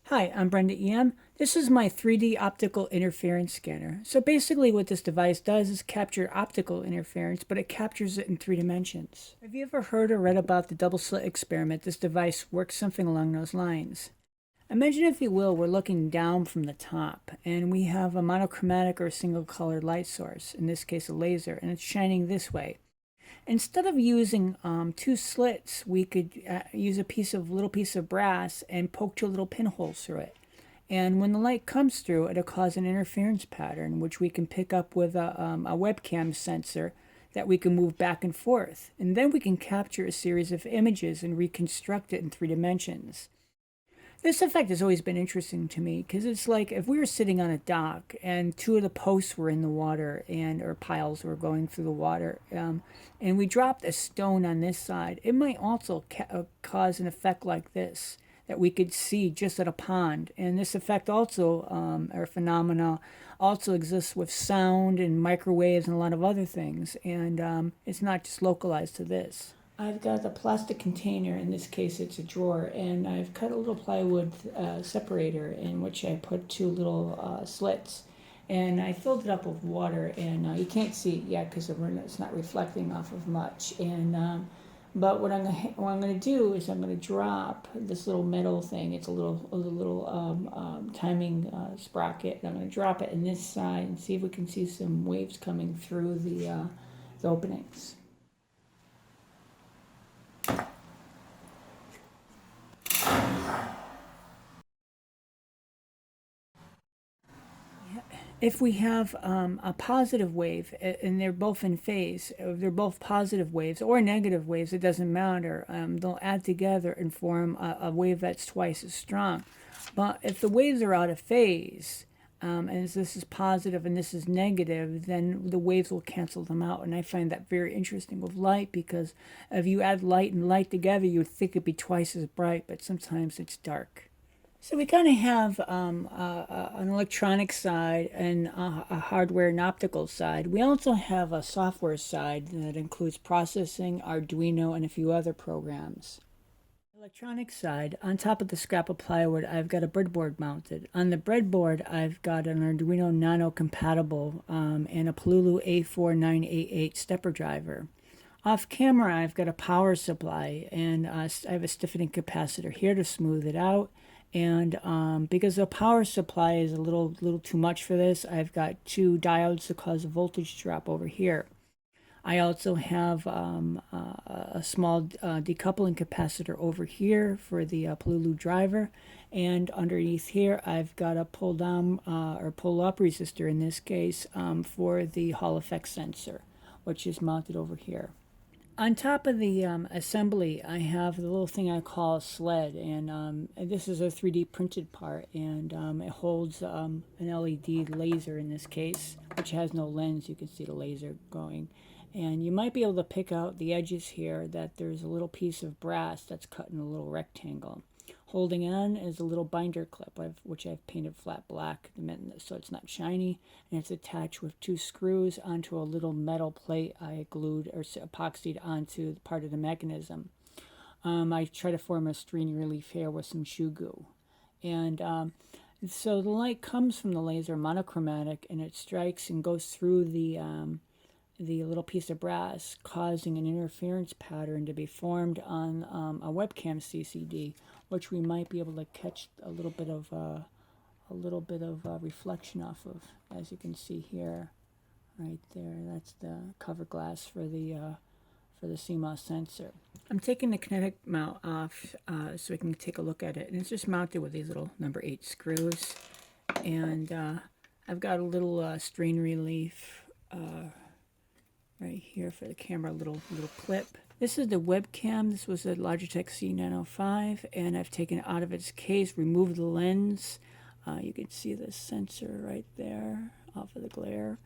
Hi, I'm BrendaEM. This is my 3D optical interference scanner. So basically what this device does is capture optical interference, but it captures it in 3 dimensions. Have you ever heard or read about the double-slit experiment? This device works something along those lines. Imagine, if you will, we're looking down from the top, and we have a monochromatic or single colored light source, in this case a laser, and it's shining this way. Instead of using 2 slits, we could use a little piece of brass and poke 2 little pinholes through it. And when the light comes through, it'll cause an interference pattern, which we can pick up with a webcam sensor that we can move back and forth. And then we can capture a series of images and reconstruct it in 3 dimensions. This effect has always been interesting to me because it's like if we were sitting on a dock and 2 of the posts were in the water and or piles were going through the water, and we dropped a stone on this side, it might also cause an effect like this that we could see just at a pond. And this effect also, or phenomena, also exists with sound and microwaves and a lot of other things. And it's not just localized to this. I've got a plastic container, in this case it's a drawer, and I've cut a little plywood separator in which I put 2 little slits. And I filled it up with water, and you can't see it yet because it's not reflecting off of much. But what I'm going to do is I'm going to drop this little metal thing. It's a little timing sprocket. I'm going to drop it in this side and see if we can see some waves coming through the openings. If we have a positive wave and they're both in phase, if they're both positive waves or negative waves, it doesn't matter. They'll add together and form a wave that's twice as strong. But if the waves are out of phase, and this is positive and this is negative, then the waves will cancel them out. And I find that very interesting with light, because if you add light and light together, you would think it'd be twice as bright, but sometimes it's dark. So we kind of have an electronic side and a hardware and optical side. We also have a software side that includes processing, Arduino, and a few other programs. Electronic side, on top of the scrap of plywood, I've got a breadboard mounted. On the breadboard, I've got an Arduino Nano compatible and a Polulu A4988 stepper driver. Off camera, I've got a power supply, and I have a stiffening capacitor here to smooth it out. And because the power supply is a little too much for this, I've got 2 diodes to cause a voltage drop over here. I also have a small decoupling capacitor over here for the Polulu driver, and underneath here I've got a pull down or pull up resistor, in this case, for the Hall effect sensor, which is mounted over here. On top of the assembly, I have the little thing I call a sled, and this is a 3D printed part, and it holds an LED laser, in this case, which has no lens. You can see the laser going. And you might be able to pick out the edges here that there's a little piece of brass that's cut in a little rectangle. Holding on is a little binder clip, which I've painted flat black so it's not shiny, and it's attached with 2 screws onto a little metal plate I glued or epoxied onto part of the mechanism. I try to form a screen relief here with some shoe glue. And so the light comes from the laser monochromatic, and it strikes and goes through the little piece of brass, causing an interference pattern to be formed on a webcam CCD, which we might be able to catch a little bit of reflection off of, as you can see here, right there. That's the cover glass for the CMOS sensor. I'm taking the kinetic mount off so we can take a look at it, and it's just mounted with these little number 8 screws, and I've got a little strain relief right here for the camera, little clip. This is the webcam. This was a Logitech C905, and I've taken it out of its case, removed the lens. You can see the sensor right there off of the glare.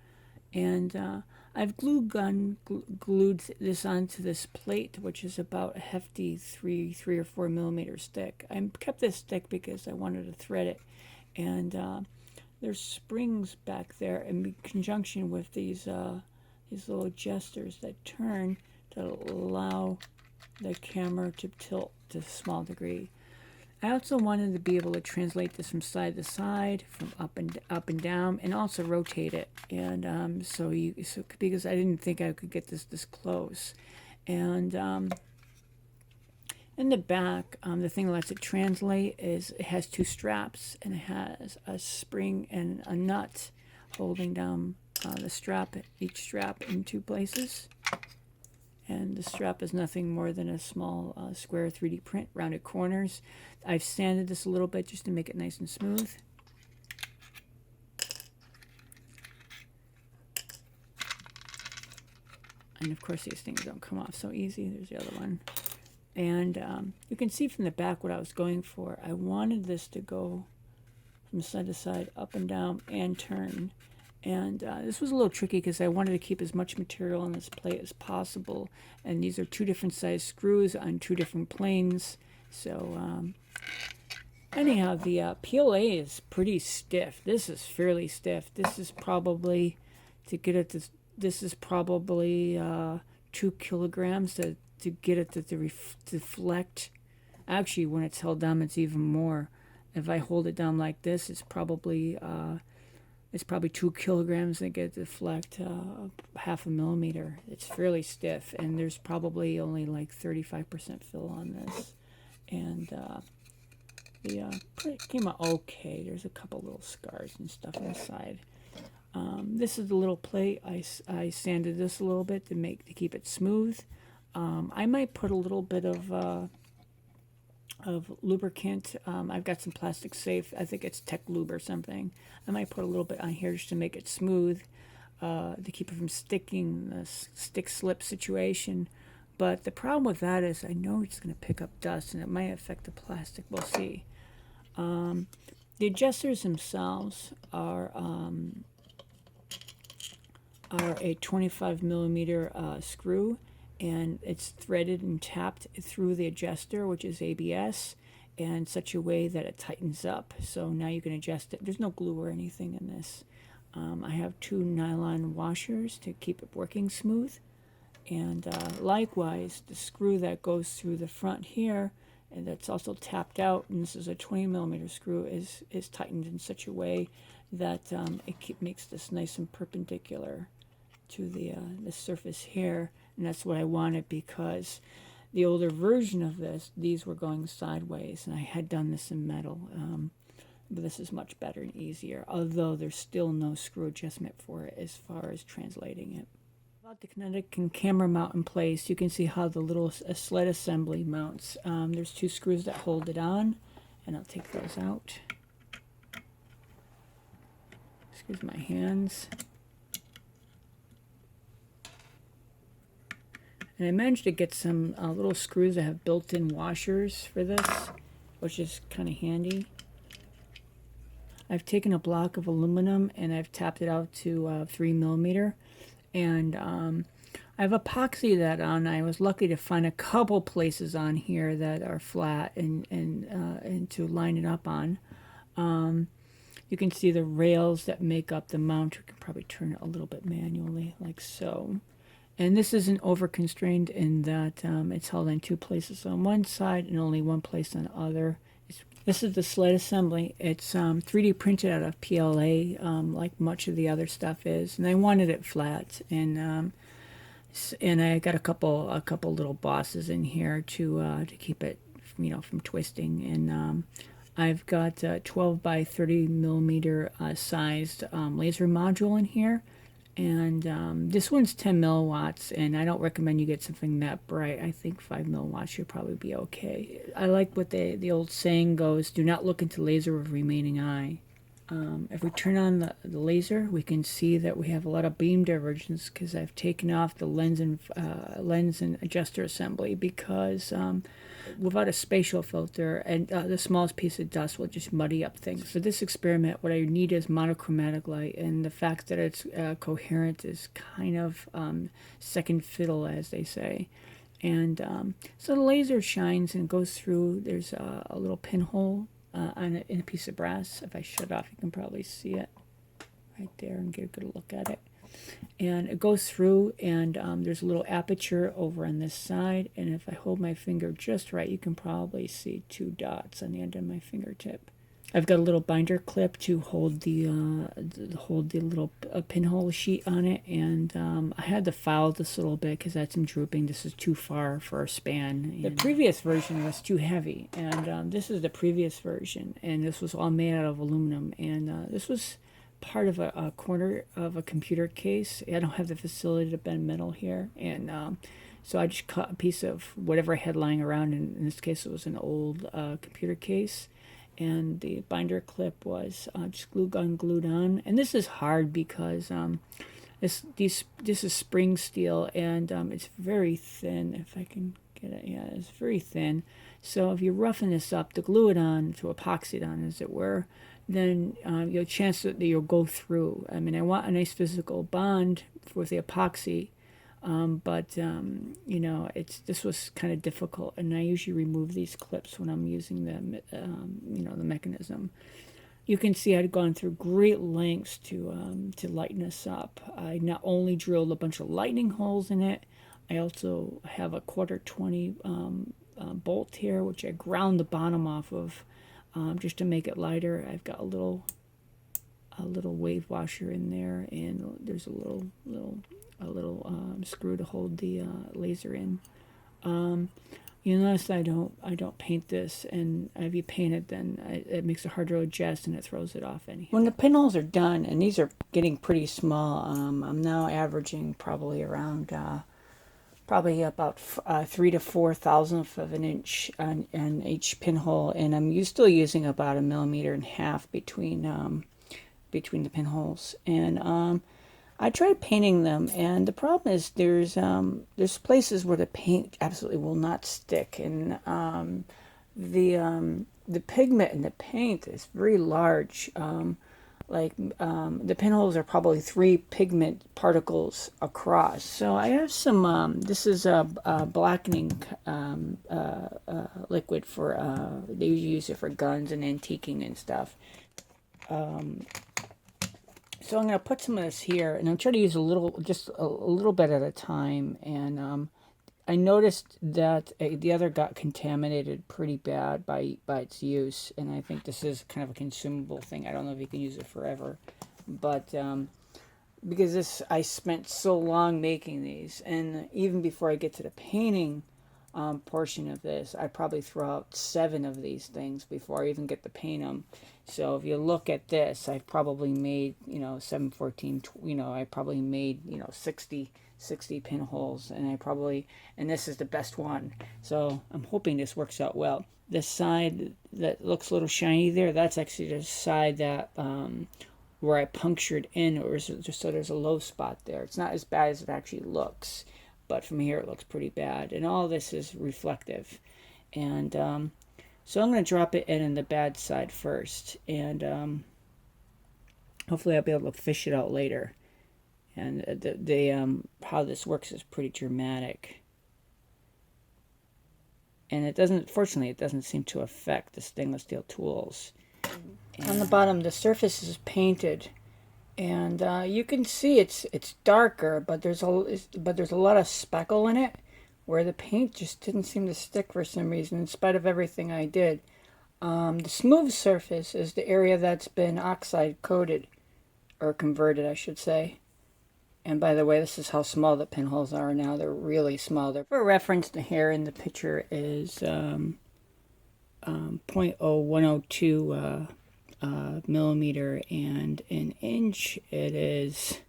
And I've glued this onto this plate, which is about a hefty 3 or 4 millimeter stick. I kept this stick because I wanted to thread it. And there's springs back there in conjunction with these little gestures that turn to allow the camera to tilt to a small degree. I also wanted to be able to translate this from side to side, from up and down, and also rotate it. And so because I didn't think I could get this close. And in the back, the thing that lets it translate is it has two straps, and it has a spring and a nut holding down the strap, each strap in two places. And the strap is nothing more than a small square 3D print, rounded corners. I've sanded this a little bit just to make it nice and smooth. And of course these things don't come off so easy. There's the other one. And you can see from the back what I was going for. I wanted this to go from side to side, up and down, and turn. And this was a little tricky because I wanted to keep as much material on this plate as possible. And these are two different size screws on two different planes. So anyhow, the PLA is pretty stiff. This is fairly stiff. This is probably, to get it this is probably 2 kilograms to get it to deflect. Actually, when it's held down, it's even more. If I hold it down like this, it's probably 2 kilograms to get it to deflect half a millimeter. It's fairly stiff, and there's probably only like 35% fill on this. And it came out okay. There's a couple little scars and stuff on the side. This is the little plate. I sanded this a little bit to keep it smooth. I might put a little bit of lubricant. I've got some plastic safe. I think it's Tech Lube or something. I might put a little bit on here just to make it smooth, to keep it from sticking, the stick-slip situation. But the problem with that is I know it's going to pick up dust, and it might affect the plastic. We'll see. The adjusters themselves are a 25 millimeter screw, and it's threaded and tapped through the adjuster, which is ABS, in such a way that it tightens up. So now you can adjust it. There's no glue or anything in this. I have 2 nylon washers to keep it working smooth. And likewise, the screw that goes through the front here, and that's also tapped out, and this is a 20 millimeter screw, is tightened in such a way that it makes this nice and perpendicular to the surface here. And that's what I wanted, because the older version of this, these were going sideways, and I had done this in metal. But this is much better and easier, although there's still no screw adjustment for it as far as translating it. About the kinetic and camera mount in place, you can see how the little sled assembly mounts. There's 2 screws that hold it on, and I'll take those out. Excuse my hands. And I managed to get some little screws that have built-in washers for this, which is kind of handy. I've taken a block of aluminum and I've tapped it out to 3 millimeter. And I've epoxied that on. I was lucky to find a couple places on here that are flat and to line it up on. You can see the rails that make up the mount. You can probably turn it a little bit manually, like so. And this isn't over-constrained in that it's held in 2 places on one side and only 1 place on the other. This is the sled assembly. It's 3D printed out of PLA, like much of the other stuff is. And I wanted it flat. And I got a couple little bosses in here to keep it, from twisting. And I've got 12 by 30 millimeter sized laser module in here. And this one's 10 milliwatts, and I don't recommend you get something that bright. I think 5 milliwatts should probably be okay. I like what the old saying goes, do not look into laser with remaining eye. If we turn on the laser, we can see that we have a lot of beam divergence because I've taken off the lens and adjuster assembly, because without a spatial filter, and the smallest piece of dust will just muddy up things. For this experiment, what I need is monochromatic light, and the fact that it's coherent is kind of second fiddle, as they say. And so the laser shines and goes through. There's a little pinhole in a piece of brass. If I shut off, you can probably see it right there and get a good look at it. and it goes through, and there's a little aperture over on this side, and if I hold my finger just right, you can probably see 2 dots on the end of my fingertip. I've got a little binder clip to hold the little pinhole sheet on it, and I had to file this a little bit because I had some drooping. This is too far for a span. The previous version was too heavy, and this is the previous version, and this was all made out of aluminum, and this was part of a corner of a computer case. I don't have the facility to bend metal here, and so I just cut a piece of whatever I had lying around. In this case, it was an old computer case. And the binder clip was just glue gun glued on. And this is hard because this is spring steel, and it's very thin. If I can get it, yeah, it's very thin. So if you roughen this up to glue it on, to epoxy it on, as it were, then you have a chance that you'll go through. I mean, I want a nice physical bond with the epoxy. But you know, this was kind of difficult, and I usually remove these clips when I'm using the you know, the mechanism. You can see I'd gone through great lengths to lighten this up. I not only drilled a bunch of lightning holes in it, I also have a 1/4-20 bolt here, which I ground the bottom off of just to make it lighter. I've got a little wave washer in there, and there's a little screw to hold the laser in. You notice I don't paint this, and if you paint it, then it makes it harder to adjust, and it throws it off anyhow. When the pinholes are done, and these are getting pretty small, I'm now averaging probably around probably about 3 to 4 thousandths of an inch on each pinhole, and I'm still using about 1.5 millimeters between the pinholes. And I tried painting them, and the problem is there's places where the paint absolutely will not stick, and the pigment in the paint is very large. The pinholes are probably 3 pigment particles across. So I have some. This is a blackening liquid for. They usually use it for guns and antiquing and stuff. So I'm going to put some of this here, and I'm trying to use just a little bit at a time. And I noticed that the other got contaminated pretty bad by its use, and I think this is kind of a consumable thing. I don't know if you can use it forever, but because I spent so long making these, and even before I get to the painting portion of this, I probably throw out 7 of these things before I even get to paint them. So if you look at this, I probably made 7, 14, I probably made 60 pinholes, and this is the best one. So I'm hoping this works out well. This side that looks a little shiny there, that's actually the side that where I punctured in, or just so there's a low spot there. It's not as bad as it actually looks, but from here it looks pretty bad, and all this is reflective. And so I'm going to drop it in the bad side first, and hopefully I'll be able to fish it out later. And how this works is pretty dramatic, and fortunately it doesn't seem to affect the stainless steel tools. And on the bottom, the surface is painted, and you can see it's darker, but there's a lot of speckle in it, where the paint just didn't seem to stick for some reason, in spite of everything I did. The smooth surface is the area that's been oxide coated, or converted, I should say. And by the way, this is how small the pinholes are now. They're really small. For reference, the hair in the picture is 0.0102 millimeter, and an inch it is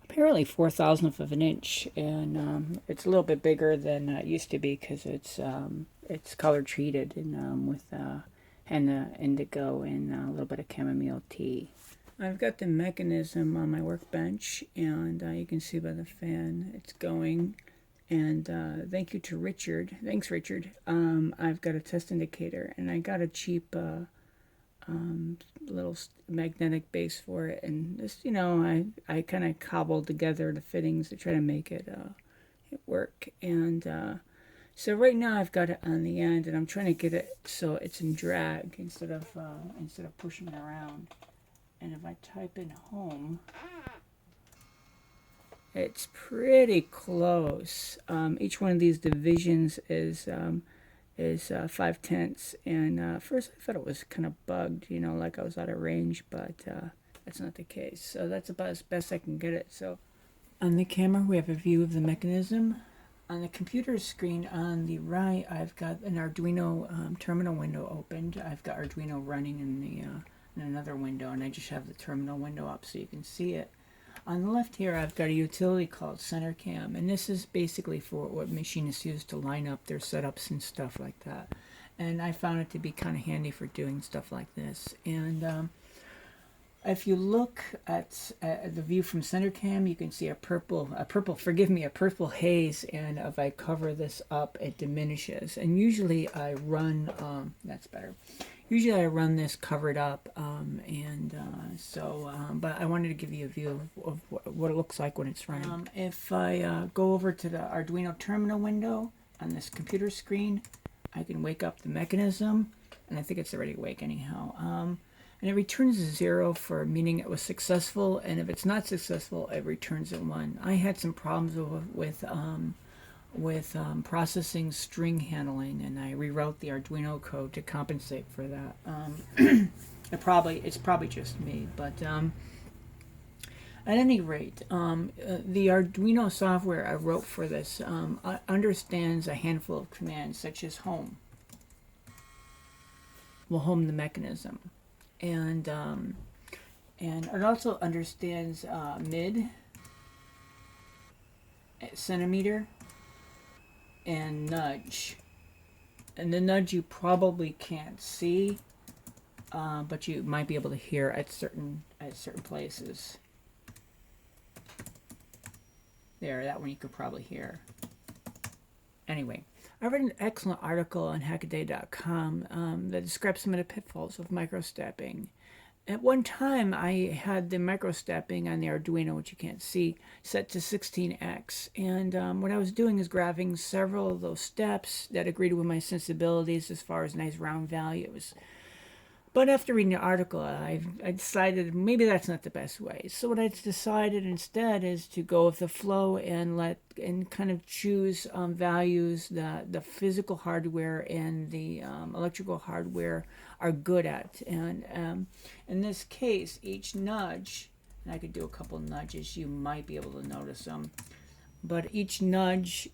apparently 4 thousandths of an inch, and it's a little bit bigger than it used to be because it's color treated and with henna, indigo, and a little bit of chamomile tea. I've got the mechanism on my workbench, and you can see by the fan it's going. And thank you to Richard. Thanks, Richard. I've got a test indicator, and I got a cheap little magnetic base for it. And this, I kind of cobbled together the fittings to try to make it work. And so right now I've got it on the end, and I'm trying to get it so it's in drag instead of pushing it around. And if I type in home, It's pretty close. Each one of these divisions is 5/10, and first I thought it was kind of bugged, you know, like I was out of range, but that's not the case. So that's about as best I can get it. So on the camera, we have a view of the mechanism. On the computer screen on the right, I've got an Arduino terminal window opened. I've got Arduino running in another window, and I just have the terminal window up so you can see it. On the left here, I've got a utility called CenterCam, and this is basically for what machinists use to line up their setups and stuff like that. And I found it to be kind of handy for doing stuff like this. And if you look at the view from CenterCam, you can see a purple haze, and if I cover this up, it diminishes. And usually I run, that's better. Usually I run this covered up, but I wanted to give you a view of what it looks like when it's running. If I go over to the Arduino terminal window on this computer screen, I can wake up the mechanism, and I think it's already awake anyhow. And it returns 0 for meaning it was successful, and if it's not successful, it returns a 1. I had some problems with processing string handling, and I rewrote the Arduino code to compensate for that. It's probably just me, but at any rate, the Arduino software I wrote for this understands a handful of commands, such as home. Will home the mechanism. And it also understands mid, centimeter, and nudge. And the nudge you probably can't see, but you might be able to hear at certain places. There, that one you could probably hear. Anyway, I read an excellent article on hackaday.com that describes some of the pitfalls of microstepping. At one time, I had the microstepping on the Arduino, which you can't see, set to 16x. And what I was doing is graphing several of those steps that agreed with my sensibilities as far as nice round values. But after reading the article, I decided maybe that's not the best way. So what I decided instead is to go with the flow and kind of choose values that the physical hardware and the electrical hardware are good at. And in this case, each nudge, and I could do a couple nudges, you might be able to notice them, but each nudge,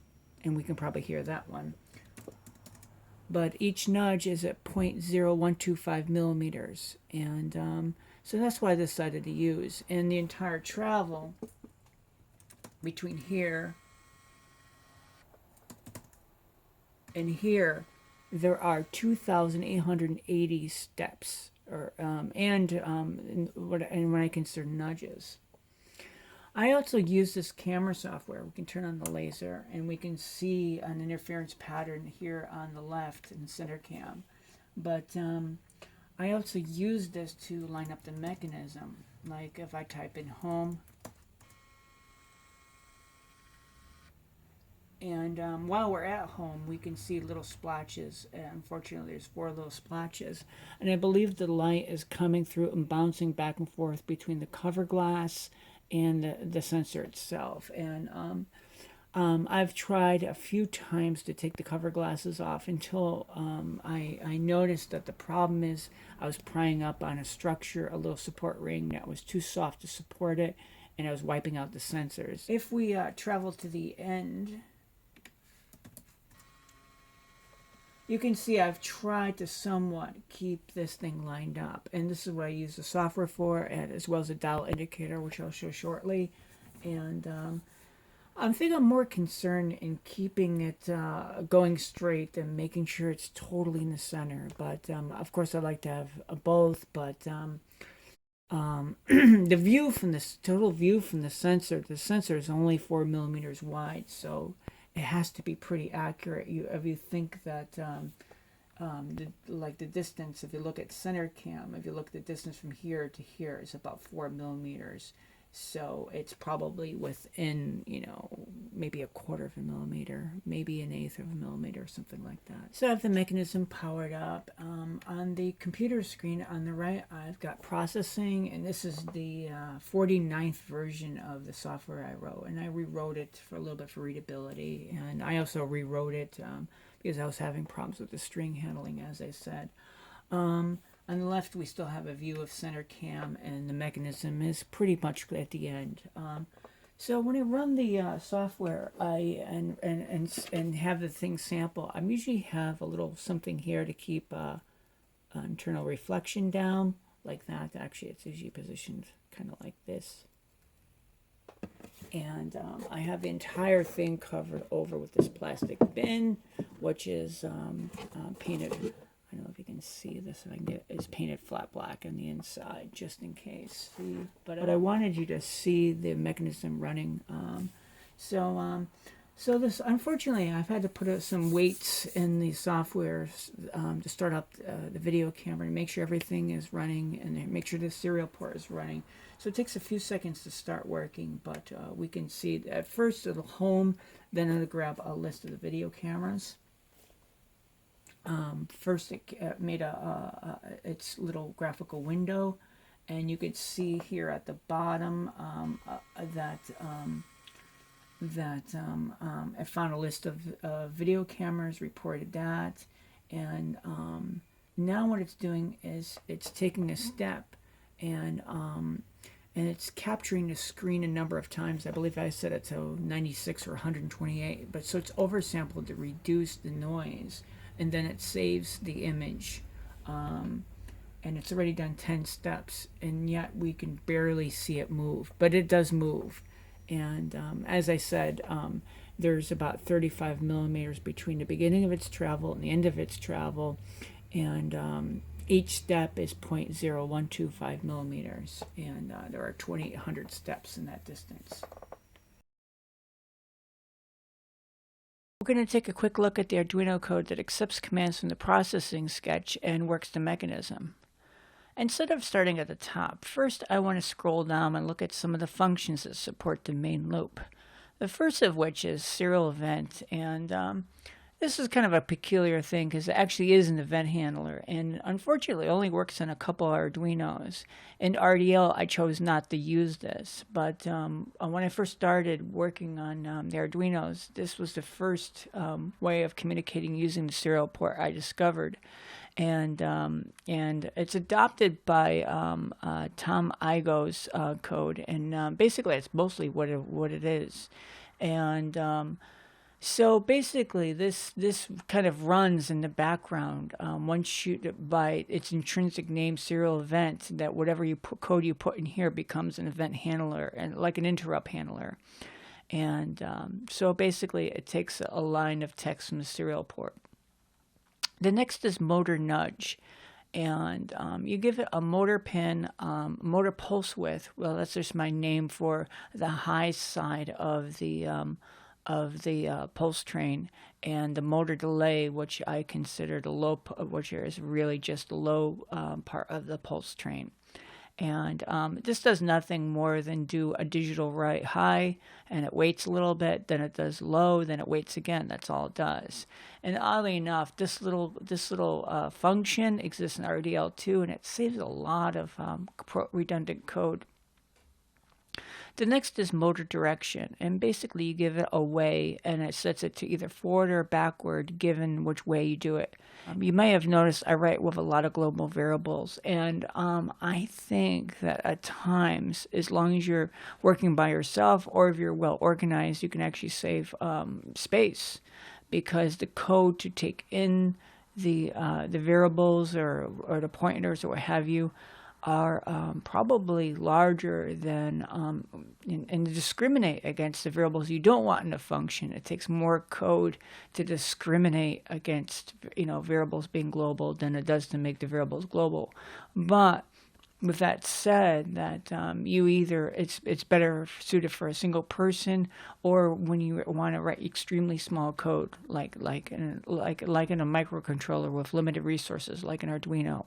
and we can probably hear that one, but each nudge is at 0.0125 millimeters. And so that's why I decided to use. And the entire travel between here and here, there are 2,880 steps, and when I consider nudges. I also use this camera software. We can turn on the laser, and we can see an interference pattern here on the left in CenterCam. But I also use this to line up the mechanism. Like if I type in home, and while we're at home, we can see little splotches. Unfortunately, there's 4 little splotches. And I believe the light is coming through and bouncing back and forth between the cover glass and the sensor itself. And I've tried a few times to take the cover glasses off until I noticed that the problem is I was prying up on a structure, a little support ring that was too soft to support it, and I was wiping out the sensors. If we travel to the end, you can see I've tried to somewhat keep this thing lined up. And this is what I use the software for, and as well as a dial indicator, which I'll show shortly. And I think I'm more concerned in keeping it going straight and making sure it's totally in the center. But of course, I like to have both. But the view from this total view from the sensor is only 4 millimeters wide, so it has to be pretty accurate. If you think that the distance, if you look at CenterCam, if you look at the distance from here to here, is about 4 millimeters. So it's probably within, you know, maybe a quarter of a millimeter, maybe an eighth of a millimeter or something like that. So I have the mechanism powered up. On the computer screen on the right, I've got processing, and this is the 49th version of the software I wrote. And I rewrote it for a little bit for readability. And I also rewrote it because I was having problems with the string handling, as I said. On the left, we still have a view of center cam, and the mechanism is pretty much at the end. So when I run the software, and have the thing sample, I usually have a little something here to keep internal reflection down, like that. Actually, it's usually positioned kind of like this. And I have the entire thing covered over with this plastic bin, which is painted. I don't know if you can see this, if I can get it, is painted flat black on the inside, just in case. But I wanted you to see the mechanism running. So this, unfortunately, I've had to put some weights in the software to start up the video camera and make sure everything is running and make sure the serial port is running. So it takes a few seconds to start working, but we can see at first it'll home, then it'll grab a list of the video cameras. First, it made its little graphical window, and you could see here at the bottom that it found a list of video cameras, reported that, and now what it's doing is it's taking a step, and it's capturing the screen a number of times. I believe I set it to 96 or 128, but so it's oversampled to reduce the noise. And then it saves the image, and it's already done 10 steps, and yet we can barely see it move, but it does move. And as I said, there's about 35 millimeters between the beginning of its travel and the end of its travel, and each step is 0.0125 millimeters, and there are 2,800 steps in that distance. We're going to take a quick look at the Arduino code that accepts commands from the processing sketch and works the mechanism. Instead of starting at the top, first I want to scroll down and look at some of the functions that support the main loop. The first of which is serial event, and this is kind of a peculiar thing because it actually is an event handler, and unfortunately it only works on a couple Arduinos. In RDL I chose not to use this, but when I first started working on the Arduinos, this was the first way of communicating using the serial port I discovered. And it's adopted by Tom Igo's code, and basically it's mostly what it is. And so basically, this kind of runs in the background once you, by its intrinsic name, serial event, that whatever code you put in here becomes an event handler, and like an interrupt handler. And so basically, it takes a line of text from the serial port. The next is motor nudge. And you give it a motor pin, motor pulse width. Well, that's just my name for the high side of the pulse train, and the motor delay, which I consider the low, which is really just the low part of the pulse train. And this does nothing more than do a digital write high, and it waits a little bit, then it does low, then it waits again. That's all it does. And oddly enough, this little function exists in RDL2, and it saves a lot of redundant code. The next is motor direction, and basically you give it a way, and it sets it to either forward or backward given which way you do it. You may have noticed I write with a lot of global variables, and I think that at times, as long as you're working by yourself or if you're well organized, you can actually save space, because the code to take in the variables or the pointers or what have you are probably larger than and discriminate against the variables you don't want in a function. It takes more code to discriminate against variables being global than it does to make the variables global. But with that said, that you either it's better suited for a single person, or when you want to write extremely small code, like in a microcontroller with limited resources, like an Arduino.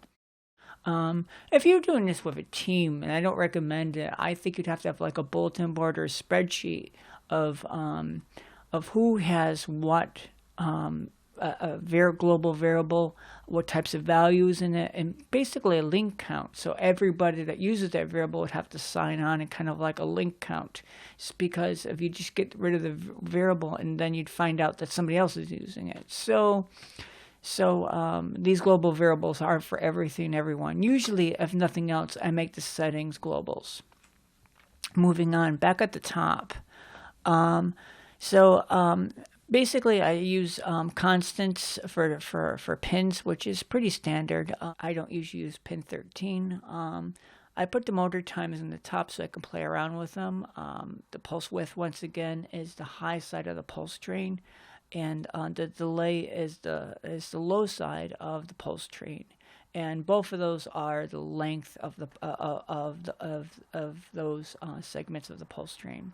If you're doing this with a team, and I don't recommend it, I think you'd have to have like a bulletin board or a spreadsheet of who has what, global variable, what types of values in it, and basically a link count. So everybody that uses that variable would have to sign on and kind of like a link count. It's because if you just get rid of the variable, and then you'd find out that somebody else is using it. So these global variables are for everything, everyone. Usually, if nothing else, I make the settings globals. Moving on, back at the top. Basically, I use constants for pins, which is pretty standard. I don't usually use pin 13. I put the motor times in the top so I can play around with them. The pulse width, once again, is the high side of the pulse train, and the delay is the low side of the pulse train. And both of those are the length of those segments of the pulse train.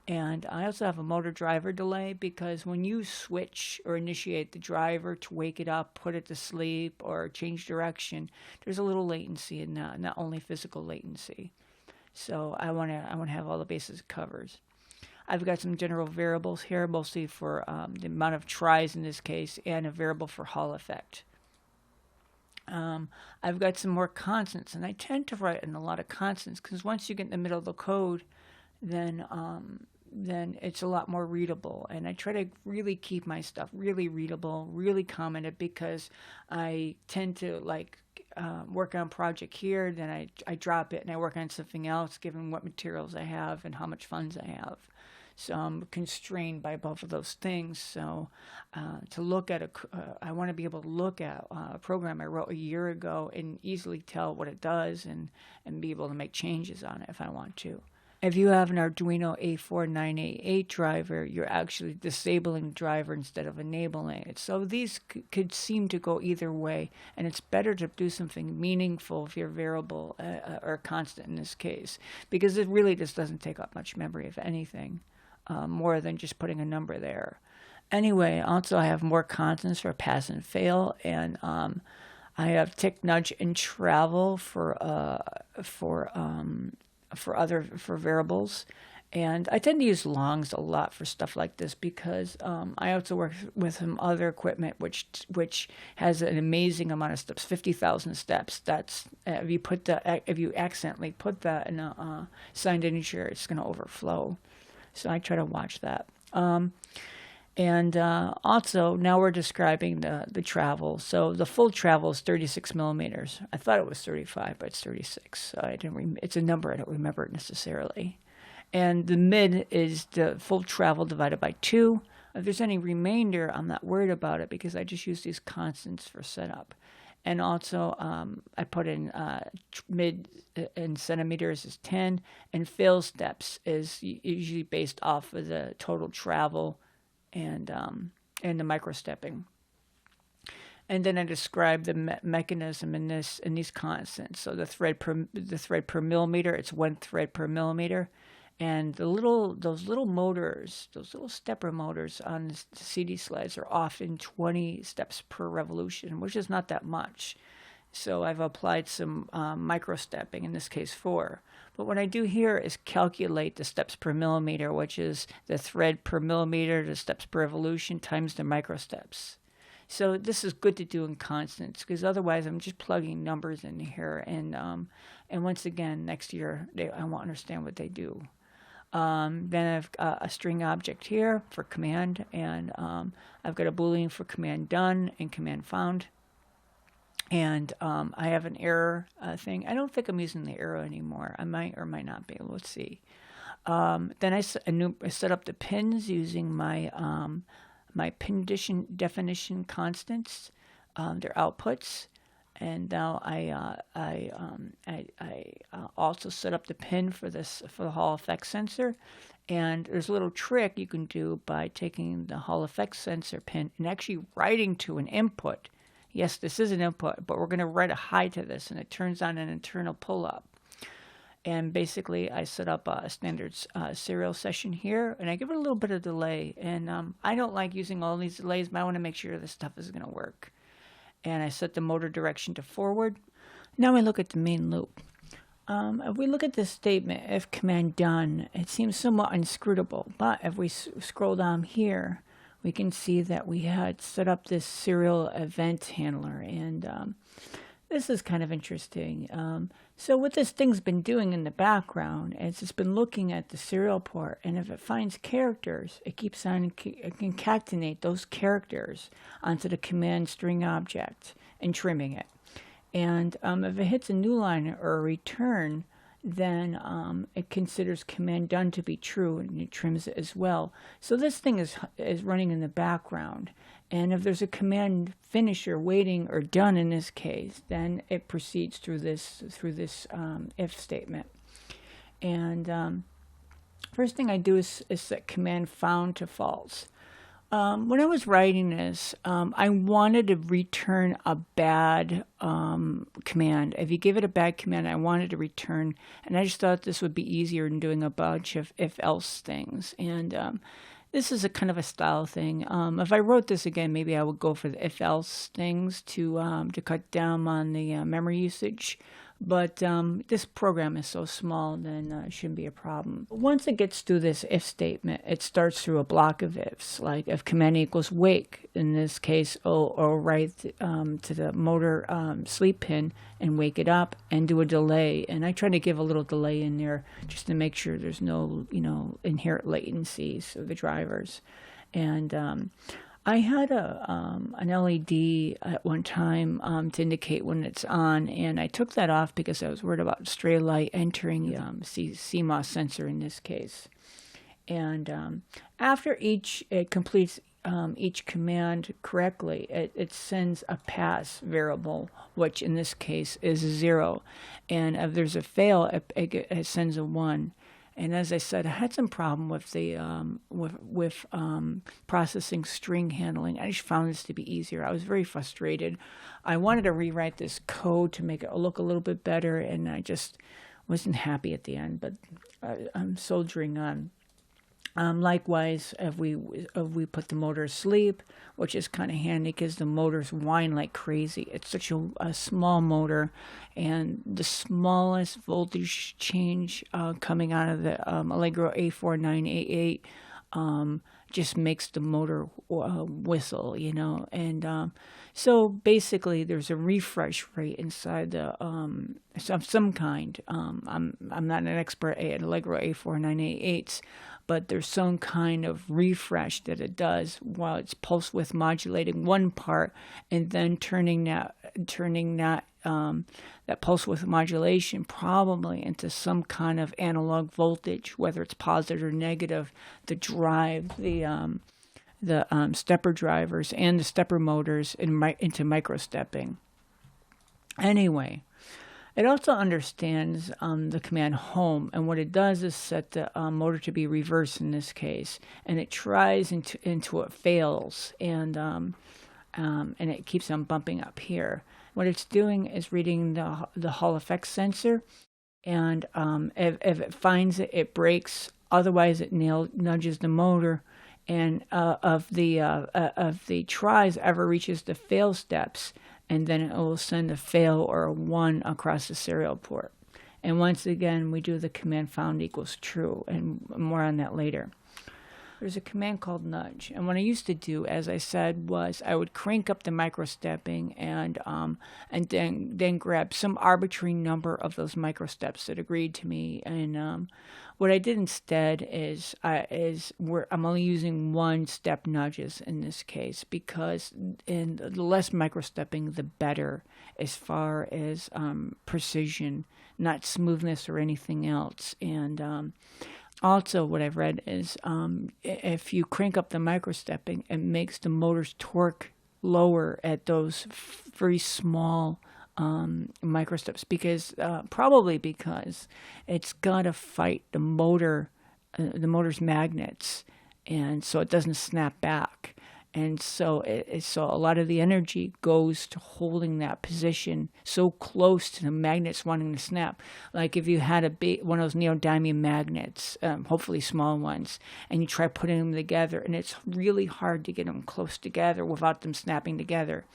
And I also have a motor driver delay, because when you switch or initiate the driver to wake it up, put it to sleep, or change direction, there's a little latency in that, not only physical latency. So I want to have all the bases covered. I've got some general variables here, mostly for the amount of tries in this case, and a variable for Hall effect. I've got some more constants, and I tend to write in a lot of constants, because once you get in the middle of the code, then it's a lot more readable. And I try to really keep my stuff really readable, really commented, because I tend to work on a project here, then I drop it and I work on something else, given what materials I have and how much funds I have. So I'm constrained by both of those things. So to look at I want to be able to look at a program I wrote a year ago and easily tell what it does, and be able to make changes on it if I want to. If you have an Arduino A4988 driver, you're actually disabling the driver instead of enabling it. So these could seem to go either way, and it's better to do something meaningful with your variable or constant in this case, because it really just doesn't take up much memory, if anything, more than just putting a number there. Anyway, also I have more constants for pass and fail, and I have tick, nudge, and travel for variables. And I tend to use longs a lot for stuff like this, because I also work with some other equipment which has an amazing amount of steps, 50,000 steps. That's if you accidentally put that in a signed integer, it's going to overflow. So I try to watch that. Also, now we're describing the travel. So the full travel is 36 millimeters. I thought it was 35, but it's 36. So it's a number I don't remember necessarily. And the mid is the full travel divided by 2. If there's any remainder, I'm not worried about it, because I just use these constants for setup. And also, I put in mid in centimeters is 10, and fail steps is usually based off of the total travel and the microstepping. And then I describe the mechanism in these constants. So the thread per millimeter, it's 1 thread per millimeter, and those little motors, those little stepper motors on the CD slides are often 20 steps per revolution, which is not that much. So I've applied some microstepping, in this case 4. But what I do here is calculate the steps per millimeter, which is the thread per millimeter, the steps per revolution, times the microsteps. So this is good to do in constants, because otherwise I'm just plugging numbers in here. And once again, next year, I won't understand what they do. Then I've got a string object here for command, and I've got a Boolean for command done and command found. And I have an error thing. I don't think I'm using the arrow anymore. I might or might not be. Let's see. Then I set up the pins using my my pin definition constants, their outputs. And now I also set up the pin for the Hall effect sensor. And there's a little trick you can do by taking the Hall effect sensor pin and actually writing to an input. Yes, this is an input, but we're going to write a high to this, and it turns on an internal pull-up. And basically, I set up a standard serial session here, and I give it a little bit of delay. And I don't like using all these delays, but I want to make sure this stuff is going to work. And I set the motor direction to forward. Now we look at the main loop. If we look at this statement, if command done, it seems somewhat inscrutable, but if we scroll down here, we can see that we had set up this serial event handler, and this is kind of interesting. So what this thing's been doing in the background is it's been looking at the serial port, and if it finds characters, it keeps on concatenate those characters onto the command string object and trimming it. And if it hits a new line or a return, then it considers command done to be true, and it trims it as well. So this thing is running in the background. And if there's a command finisher waiting, or done in this case, then it proceeds through this if statement. And first thing I do is set command found to false. When I was writing this, I wanted to return a bad command. If you give it a bad command, I wanted to return, and I just thought this would be easier than doing a bunch of if-else things. And this is a kind of a style thing. If I wrote this again, maybe I would go for the if-else things to cut down on the memory usage. But this program is so small, then it shouldn't be a problem. Once it gets through this if statement, it starts through a block of ifs, like if command equals wake, in this case, or write to the motor sleep pin and wake it up, and do a delay. And I try to give a little delay in there just to make sure there's no, inherent latencies of the drivers. And I had an LED at one time to indicate when it's on, and I took that off because I was worried about stray light entering the CMOS sensor in this case. And after it completes each command correctly, it sends a pass variable, which in this case is 0. And if there's a fail, it sends a 1. And as I said, I had some problem with the processing string handling. I just found this to be easier. I was very frustrated. I wanted to rewrite this code to make it look a little bit better, and I just wasn't happy at the end. But I'm soldiering on. Likewise, if we put the motor to sleep, which is kind of handy because the motors whine like crazy. It's such a small motor, and the smallest voltage change coming out of the Allegro A4988 just makes the motor whistle, And so basically, there's a refresh rate inside the some kind. I'm not an expert at Allegro A4988s. But there's some kind of refresh that it does while it's pulse width modulating one part, and then turning that pulse width modulation probably into some kind of analog voltage, whether it's positive or negative, to drive the stepper drivers and the stepper motors into microstepping. Anyway. It also understands the command home, and what it does is set the motor to be reverse in this case, and it tries into it fails, and it keeps on bumping up here. What it's doing is reading the Hall effect sensor, and if it finds it, it breaks. Otherwise, it nudges the motor, and of the tries ever reaches the fail steps, and then it will send a fail or a 1 across the serial port. And once again, we do the command found equals true, and more on that later. There's a command called nudge, and what I used to do, as I said, was I would crank up the microstepping and then grab some arbitrary number of those microsteps that agreed to me. And what I did instead is I'm only using 1 step nudges in this case, because the less microstepping, the better as far as precision, not smoothness or anything else. And also, what I've read is if you crank up the microstepping, it makes the motor's torque lower at those very small microsteps, probably because it's got to fight the motor's magnets, and so it doesn't snap back. And so so a lot of the energy goes to holding that position so close to the magnets wanting to snap. Like if you had one of those neodymium magnets, hopefully small ones, and you try putting them together, and it's really hard to get them close together without them snapping together.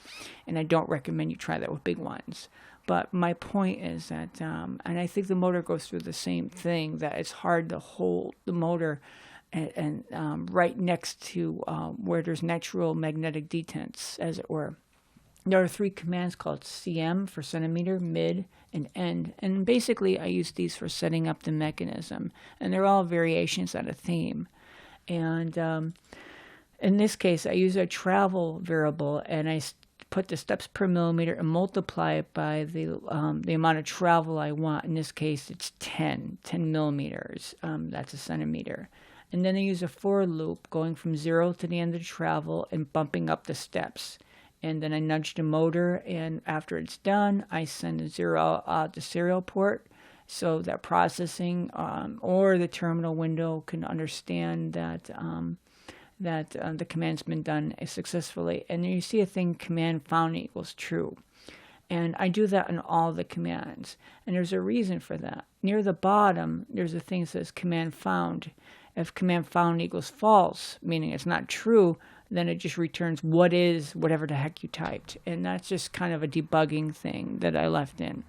And I don't recommend you try that with big ones. But my point is that, and I think the motor goes through the same thing, that it's hard to hold the motor and right next to where there's natural magnetic detents, as it were. There are 3 commands called CM for centimeter, mid, and end. And basically, I use these for setting up the mechanism. And they're all variations on a theme. And in this case, I use a travel variable, and I put the steps per millimeter and multiply it by the amount of travel I want. In this case, it's 10 millimeters. That's a centimeter. And then I use a for loop going from 0 to the end of the travel and bumping up the steps. And then I nudge the motor, and after it's done, I send a 0 out the serial port so that processing or the terminal window can understand that the command's been done successfully. And then you see a thing, command found equals true. And I do that in all the commands. And there's a reason for that. Near the bottom, there's a thing that says command found. If command found equals false, meaning it's not true, then it just returns what is whatever the heck you typed. And that's just kind of a debugging thing that I left in.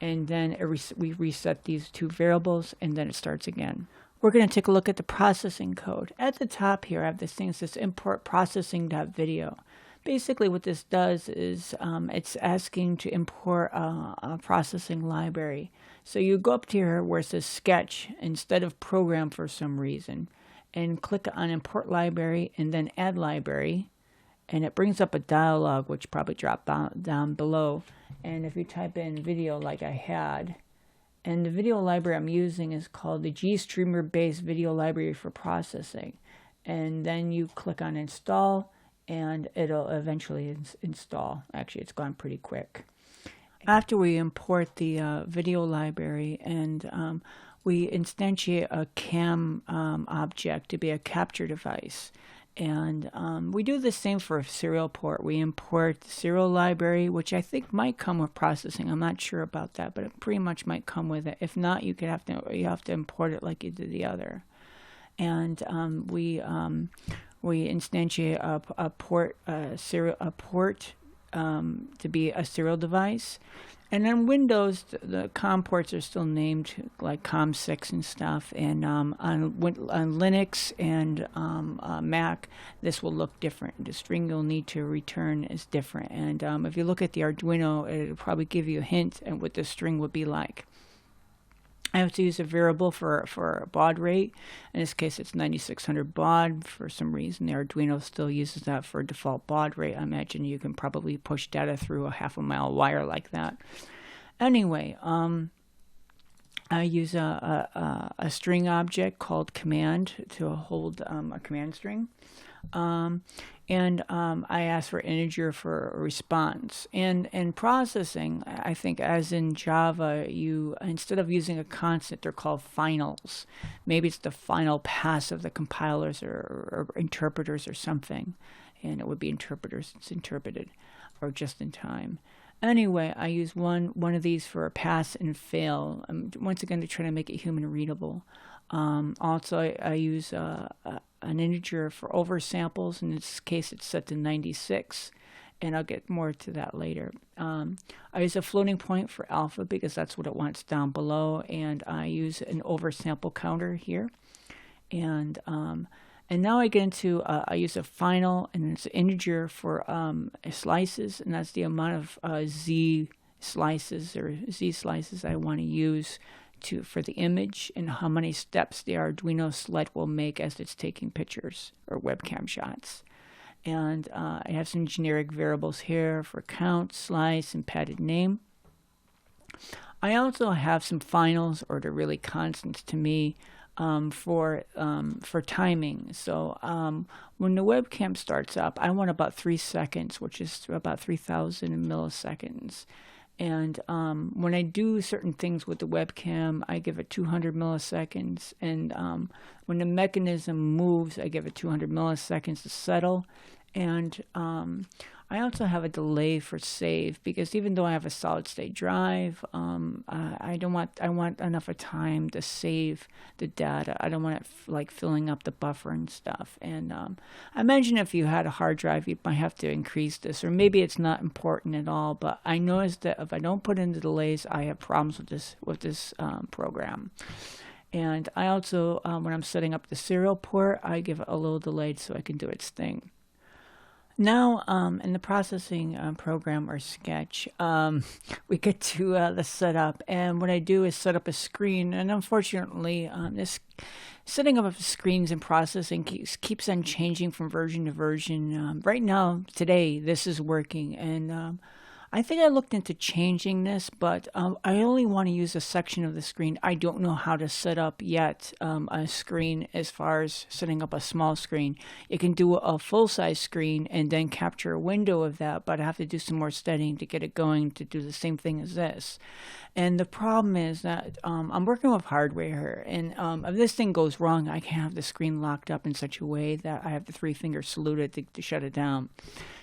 And then we reset these 2 variables, and then it starts again. We're going to take a look at the processing code. At the top here, I have this thing that says import processing.video. Basically what this does is it's asking to import a processing library. So you go up to here where it says sketch instead of program for some reason, and click on import library and then add library, and it brings up a dialog which probably dropped down below. And if you type in video like I had, and the video library I'm using is called the GStreamer based video library for processing, and then you click on install and it'll eventually install. Actually, it's gone pretty quick. After we import the video library, and we instantiate a cam object to be a capture device. And we do the same for a serial port. We import the serial library, which I think might come with processing. I'm not sure about that, but it pretty much might come with it. If not, you have to import it like you did the other. And we instantiate a port to be a serial device. And on Windows, the COM ports are still named like COM6 and stuff. And on Linux and Mac, this will look different. The string you'll need to return is different. And if you look at the Arduino, it'll probably give you a hint at what the string would be like. I have to use a variable for baud rate. In this case, it's 9600 baud. For some reason, the Arduino still uses that for default baud rate. I imagine you can probably push data through a half-a-mile wire like that. Anyway, I use a string object called command to hold a command string. And I ask for integer for a response. And in processing, I think as in Java, you instead of using a constant, they're called finals. Maybe it's the final pass of the compilers or interpreters or something. And it would be interpreters, it's interpreted, or just in time. Anyway, I use one of these for a pass and fail. Once again, to try to make it human readable. Also, I use an integer for oversamples. In this case, it's set to 96, and I'll get more to that later. I use a floating point for alpha because that's what it wants down below, and I use an oversample counter here. And now I get into, I use a final, and it's an integer for slices, and that's the amount of Z slices or Z slices I want to use for the image, and how many steps the Arduino sled will make as it's taking pictures or webcam shots. And I have some generic variables here for count, slice, and padded name. I also have some finals, or they're really constants to me, for timing. So when the webcam starts up, I want about 3 seconds, which is about 3,000 milliseconds. And when I do certain things with the webcam, I give it 200 milliseconds. And when the mechanism moves, I give it 200 milliseconds to settle. And I I also have a delay for save because even though I have a solid state drive, I want enough of time to save the data. I don't want it like filling up the buffer and stuff. And I imagine if you had a hard drive, you might have to increase this, or maybe it's not important at all. But I noticed that if I don't put in the delays, I have problems with this program. And I also, when I'm setting up the serial port, I give it a little delay so I can do its thing. Now, in the processing program or sketch, we get to the setup, and what I do is set up a screen. And unfortunately, this setting up of screens and processing keeps on changing from version to version. Right now, today, this is working, and I think I looked into changing this, but I only want to use a section of the screen. I don't know how to set up yet a screen as far as setting up a small screen. You can do a full-size screen and then capture a window of that, but I have to do some more studying to get it going to do the same thing as this. And the problem is that I'm working with hardware here, and if this thing goes wrong, I can have the screen locked up in such a way that I have the 3-finger saluted to shut it down.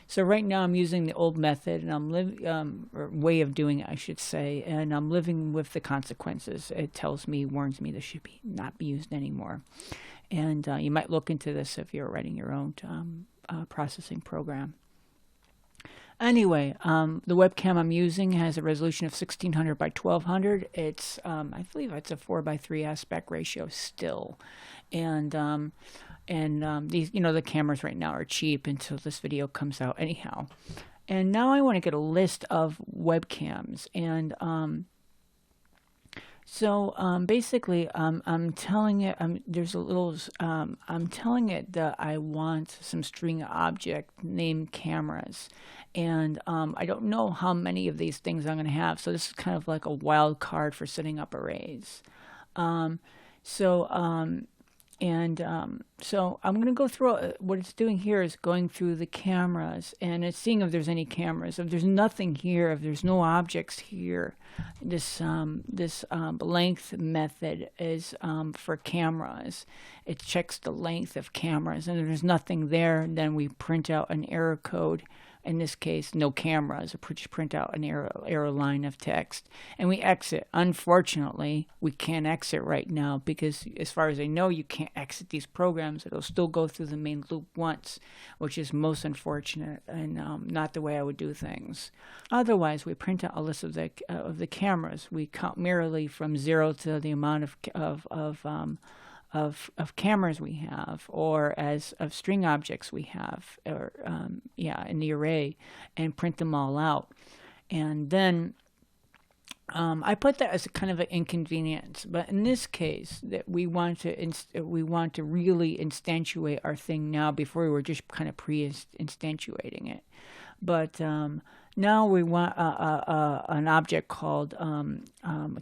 So right now I'm using the old method, and I'm or way of doing it, I should say, and I'm living with the consequences. It tells me, warns me this should not be used anymore. And you might look into this if you're writing your own processing program. Anyway, the webcam I'm using has a resolution of 1600 by 1200. It's, I believe it's a 4:3 aspect ratio still. And these, the cameras right now are cheap until this video comes out anyhow. And now I want to get a list of webcams. And basically, I'm telling it, I'm telling it that I want some string object named cameras. And I don't know how many of these things I'm going to have. So this is kind of like a wild card for setting up arrays. So I'm going to go through what it's doing here is going through the cameras, and it's seeing if there's any cameras. If there's nothing here, if there's no objects here, this length method is for cameras. It checks the length of cameras, and if there's nothing there, then we print out an error code. In this case, no cameras, or print out an error line of text, and we exit. Unfortunately, we can't exit right now because, as far as I know, you can't exit these programs. It'll still go through the main loop once, which is most unfortunate and not the way I would do things. Otherwise, we print out a list of the cameras. We count merely from 0 to the amount of cameras we have, or of string objects we have, or in the array, and print them all out. And then I put that as a kind of an inconvenience, but in this case, that we want to really instantiate our thing now before we were just kind of pre-instantiating it. But now we want an object called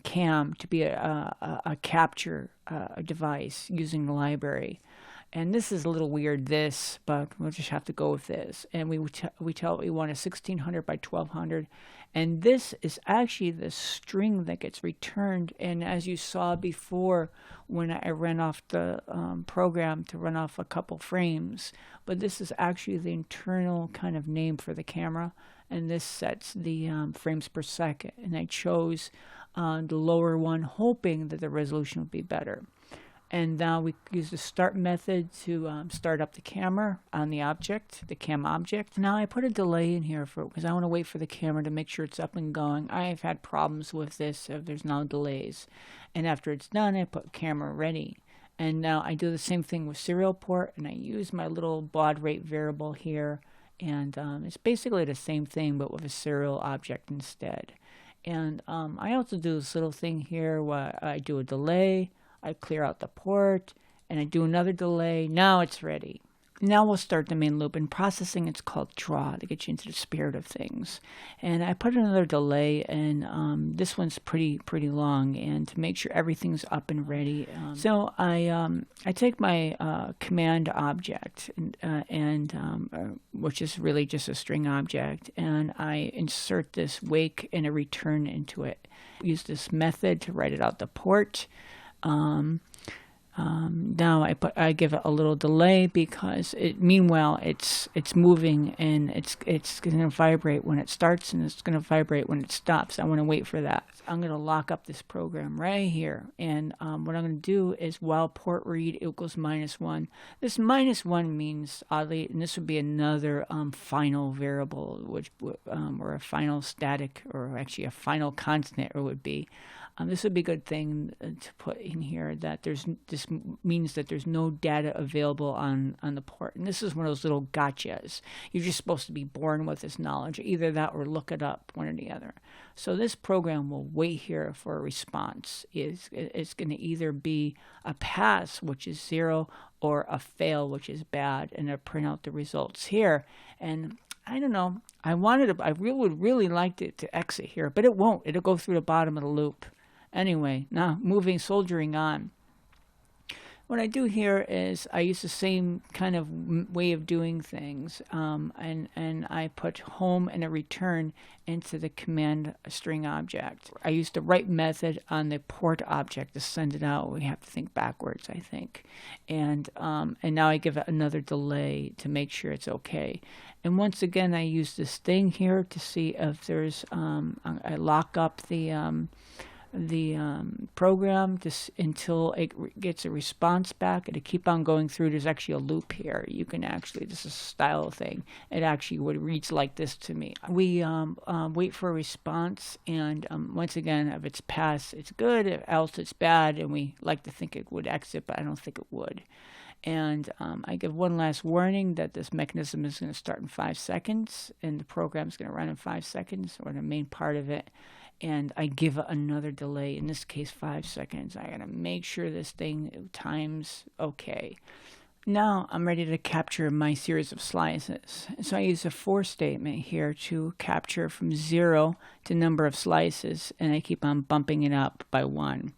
cam to be a capture device using the library. And this is a little weird, but we'll just have to go with this. And we tell it we want a 1600 by 1200. And this is actually the string that gets returned. And as you saw before, when I ran off the program to run off a couple frames, but this is actually the internal kind of name for the camera. And this sets the frames per second. And I chose the lower one, hoping that the resolution would be better. And now we use the start method to start up the camera on the object, the cam object. Now I put a delay in here because I want to wait for the camera to make sure it's up and going. I've had problems with this if there's no delays. And after it's done, I put camera ready. And now I do the same thing with serial port, and I use my little baud rate variable here. And it's basically the same thing, but with a serial object instead. And I also do this little thing here where I do a delay. I clear out the port, and I do another delay. Now it's ready. Now we'll start the main loop. In processing, it's called draw to get you into the spirit of things. And I put another delay, and this one's pretty long, and to make sure everything's up and ready. So I take my command object, which is really just a string object, and I insert this wake and a return into it. Use this method to write it out the port. Now I give it a little delay because meanwhile it's moving, and it's going to vibrate when it starts, and it's going to vibrate when it stops. I want to wait for that. I'm going to lock up this program right here, and what I'm going to do is while port read equals -1. This -1 means, oddly, and this would be another final variable, which or a final static, or actually a final constant, or would be. This would be a good thing to put in here, that this means that there's no data available on the port. And this is one of those little gotchas. You're just supposed to be born with this knowledge, either that or look it up, one or the other. So this program will wait here for a response. It's going to either be a pass, which is 0, or a fail, which is bad, and it'll print out the results here. And I don't know, I would really like it to exit here, but it won't. It'll go through the bottom of the loop. Anyway, now soldiering on. What I do here is I use the same kind of way of doing things, and I put home and a return into the command string object. I use the right method on the port object to send it out. We have to think backwards, I think. And now I give it another delay to make sure it's okay. And once again, I use this thing here to see if there's, I lock up the program until it gets a response back, and to keep on going through. There's actually a loop here. You can actually, this is a style thing. It actually reads like this to me. We wait for a response, and once again, if it's pass, it's good. If else, it's bad, and we like to think it would exit, but I don't think it would. And I give one last warning that this mechanism is going to start in 5 seconds, and the program is going to run in 5 seconds, or the main part of it. And I give it another delay, in this case 5 seconds. I gotta make sure this thing times okay. Now I'm ready to capture my series of slices. So I use a for statement here to capture from 0 to number of slices, and I keep on bumping it up by 1.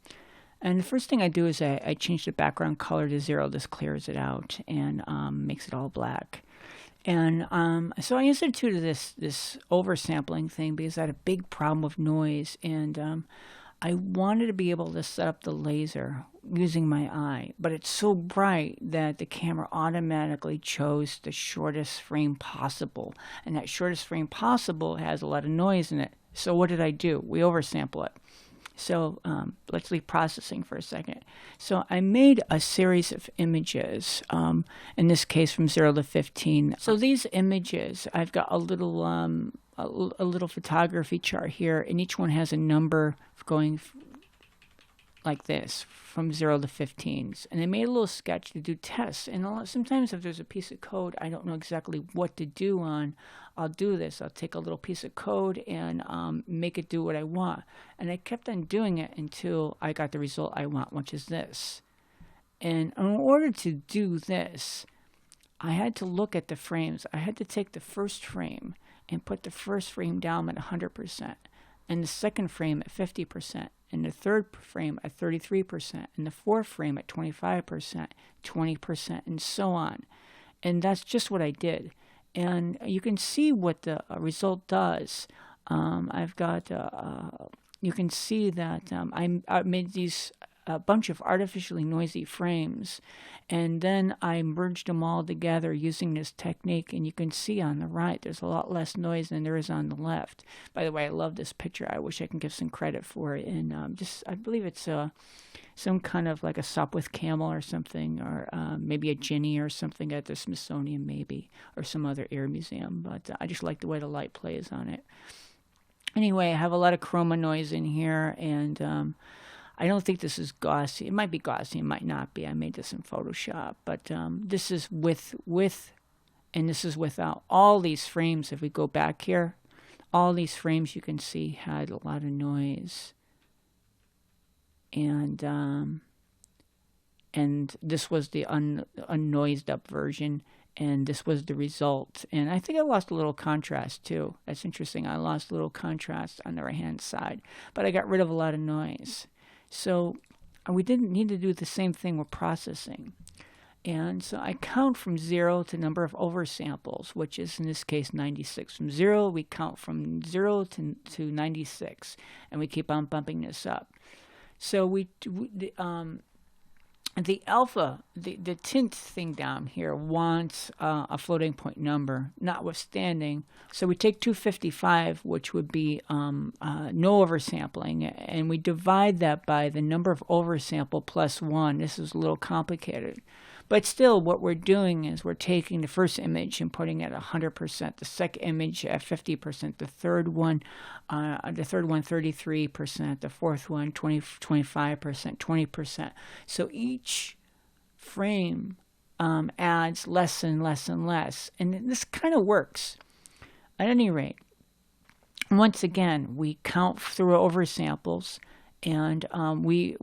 And the first thing I do is I change the background color to 0. This clears it out and makes it all black. And so I instituted this oversampling thing because I had a big problem with noise, and I wanted to be able to set up the laser using my eye, but it's so bright that the camera automatically chose the shortest frame possible, and that shortest frame possible has a lot of noise in it. So what did I do? We oversample it. So let's leave processing for a second. So I made a series of images, in this case from 0 to 15. So these images, I've got a little photography chart here, and each one has a number going like this, from 0 to 15. And I made a little sketch to do tests. And sometimes if there's a piece of code I don't know exactly what to do on, I'll do this. I'll take a little piece of code and make it do what I want. And I kept on doing it until I got the result I want, which is this. And in order to do this, I had to look at the frames. I had to take the first frame and put the first frame down at 100%, and the second frame at 50%, and the third frame at 33%, and the fourth frame at 25%, 20%, and so on. And that's just what I did. And you can see what the result does. I've got, you can see that I made these a bunch of artificially noisy frames, and then I merged them all together using this technique, and you can see on the right there's a lot less noise than there is on the left. By the way, I love this picture. I wish I can give some credit for it. And I believe it's some kind of like a Sopwith camel or something, or maybe a Ginny or something at the Smithsonian maybe, or some other air museum, but I just like the way the light plays on it. Anyway, I have a lot of chroma noise in here, and I don't think this is Gaussian. It might be Gaussian, it might not be. I made this in Photoshop, but this is with, and this is without. All these frames, if we go back here, all these frames you can see had a lot of noise. And this was the unnoised up version, and this was the result. And I think I lost a little contrast too. That's interesting. I lost a little contrast on the right hand side, but I got rid of a lot of noise. So we didn't need to do the same thing with processing. And so I count from 0 to number of oversamples, which is in this case 96. From 0, we count from 0 to 96, and we keep on bumping this up. So the alpha, the tint thing down here wants a floating point number, notwithstanding. So we take 255, which would be no oversampling, and we divide that by the number of oversample plus 1. This is a little complicated. But still, what we're doing is we're taking the first image and putting it at 100%, the second image at 50%, the third one 33%, the fourth one 25%, 20%. So each frame adds less and less and less. And this kind of works. At any rate, once again, we count through oversamples, and we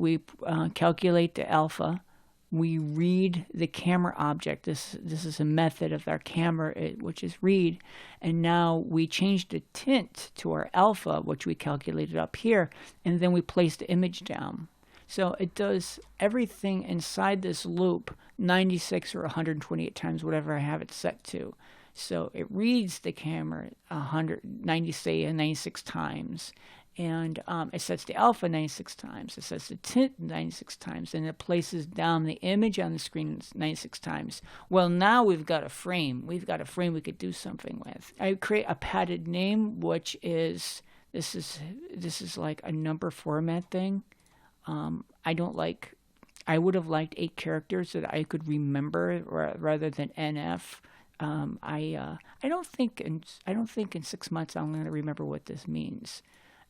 calculate the alpha. We read the camera object. This is a method of our camera, which is read. And now we change the tint to our alpha, which we calculated up here, and then we place the image down. So it does everything inside this loop 96 or 128 times, whatever I have it set to. So it reads the camera 96 times. And it sets the alpha 96 times. It sets the tint 96 times. And it places down the image on the screen 96 times. Well, now we've got a frame. We've got a frame we could do something with. I create a padded name, which is, this is like a number format thing. I would have liked 8 characters that I could remember rather than NF. I don't think in 6 months I'm going to remember what this means.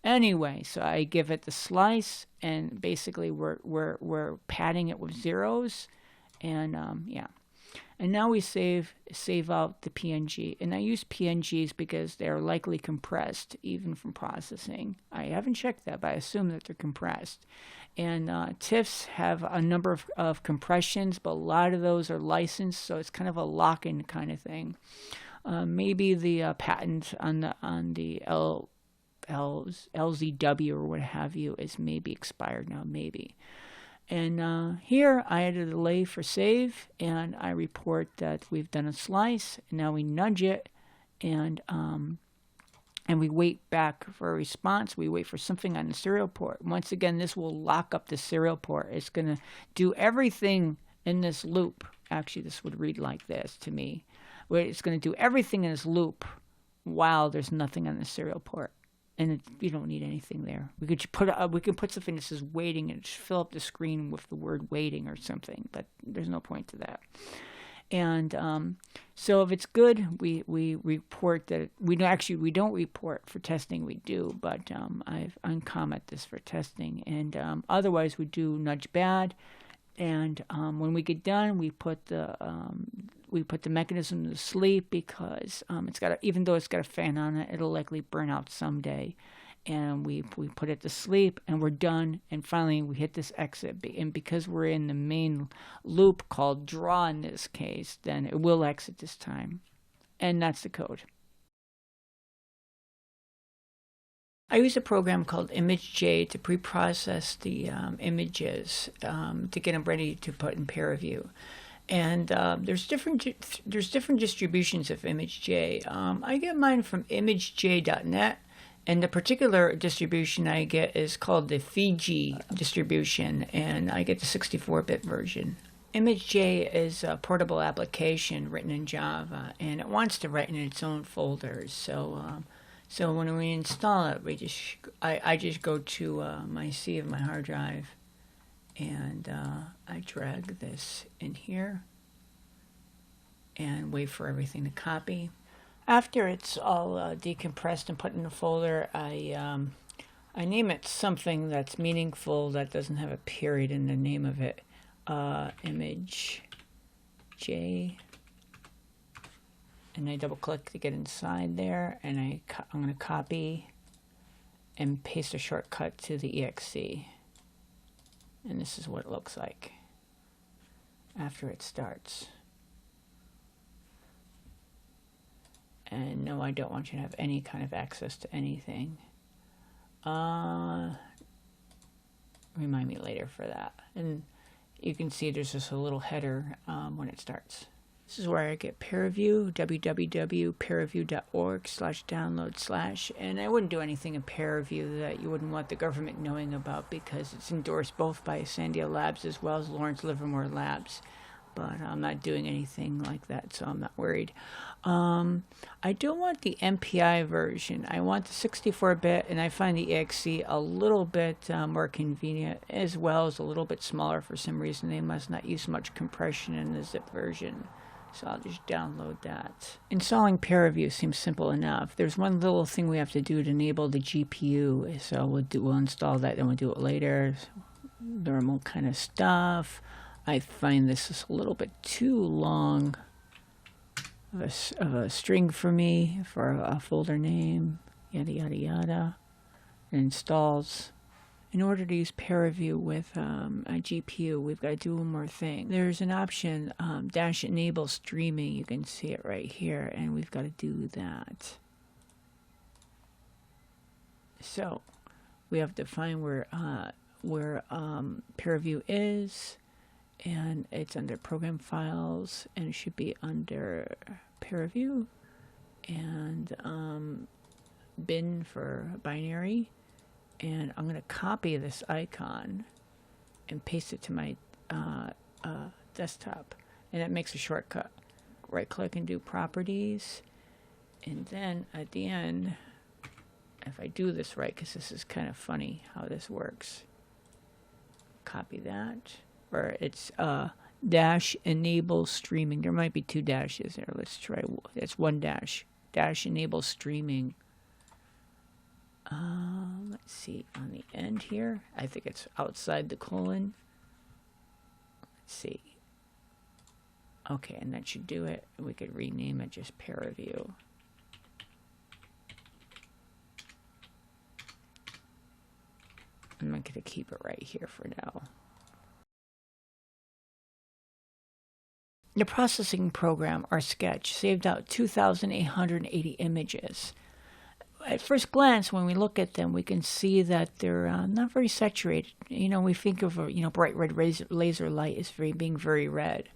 Anyway, so I give it the slice, and basically we're padding it with zeros, and yeah. And now we save out the PNG, and I use PNGs because they're likely compressed even from processing. I haven't checked that, but I assume that they're compressed. And TIFFs have a number of compressions, but a lot of those are licensed, so it's kind of a lock-in kind of thing. Maybe the patent on the LZW or what have you is maybe expired now, maybe. And here I add a delay for save, and I report that we've done a slice. And now we nudge it, and we wait back for a response. We wait for something on the serial port. Once again, this will lock up the serial port. It's going to do everything in this loop. Actually, this would read like this to me, where it's going to do everything in this loop while there's nothing on the serial port. And you don't need anything there. We could put something that says waiting and just fill up the screen with the word waiting or something, but there's no point to that. And so if it's good, we report that we don't report for testing. We do, but I've uncomment this for testing, and otherwise we do nudge bad. And when we get done, we put the mechanism to sleep, because even though it's got a fan on it, it'll likely burn out someday. And we put it to sleep, and we're done. And finally, we hit this exit. And because we're in the main loop called draw in this case, then it will exit this time. And that's the code. I use a program called ImageJ to pre-process the images to get them ready to put in peer review. And there's different distributions of ImageJ. I get mine from imagej.net, and the particular distribution I get is called the Fiji distribution, and I get the 64-bit version. ImageJ is a portable application written in Java, and it wants to write in its own folders. So when we install it, I just go to my C of my hard drive, and I drag this in here and wait for everything to copy. After it's all decompressed and put in a folder, I name it something that's meaningful, that doesn't have a period in the name of it. ImageJ. And I double click to get inside there, and I'm going to copy and paste a shortcut to the exe. And this is what it looks like after it starts. And no, I don't want you to have any kind of access to anything. Remind me later for that. And you can see there's just a little header when it starts. This is where I get PeerReview, www.peerreview.org/download/, and I wouldn't do anything in PeerReview that you wouldn't want the government knowing about, because it's endorsed both by Sandia Labs as well as Lawrence Livermore Labs. But I'm not doing anything like that, so I'm not worried. I don't want the MPI version. I want the 64-bit, and I find the EXE a little bit more convenient, as well as a little bit smaller for some reason. They must not use much compression in the zip version. So I'll just download that. Installing PeerReview seems simple enough. There's one little thing we have to do to enable the GPU. So we'll install that, then we'll do it later. Normal kind of stuff. I find this is a little bit too long of a string for me for a folder name. Yada yada yada. It installs. In order to use PeerReview with a GPU, we've got to do one more thing. There's an option, dash enable streaming. You can see it right here, and we've got to do that. So we have to find where PeerReview is, and it's under Program Files, and it should be under PeerReview, and bin for binary. And I'm going to copy this icon and paste it to my desktop. And it makes a shortcut. Right click and do properties. And then at the end, if I do this right, because this is kind of funny how this works. Copy that. Or it's dash enable streaming. There might be two dashes there. Let's try. It's one dash. Dash enable streaming. Let's see, on the end here, I think it's outside the colon. Let's see. Okay, and that should do it. We could rename it just PeerReview. I'm not going to keep it right here for now. The processing program, or sketch, saved out 2,880 images. At first glance, when we look at them, we can see that they're not very saturated. You know, we think of bright red laser light as being very red.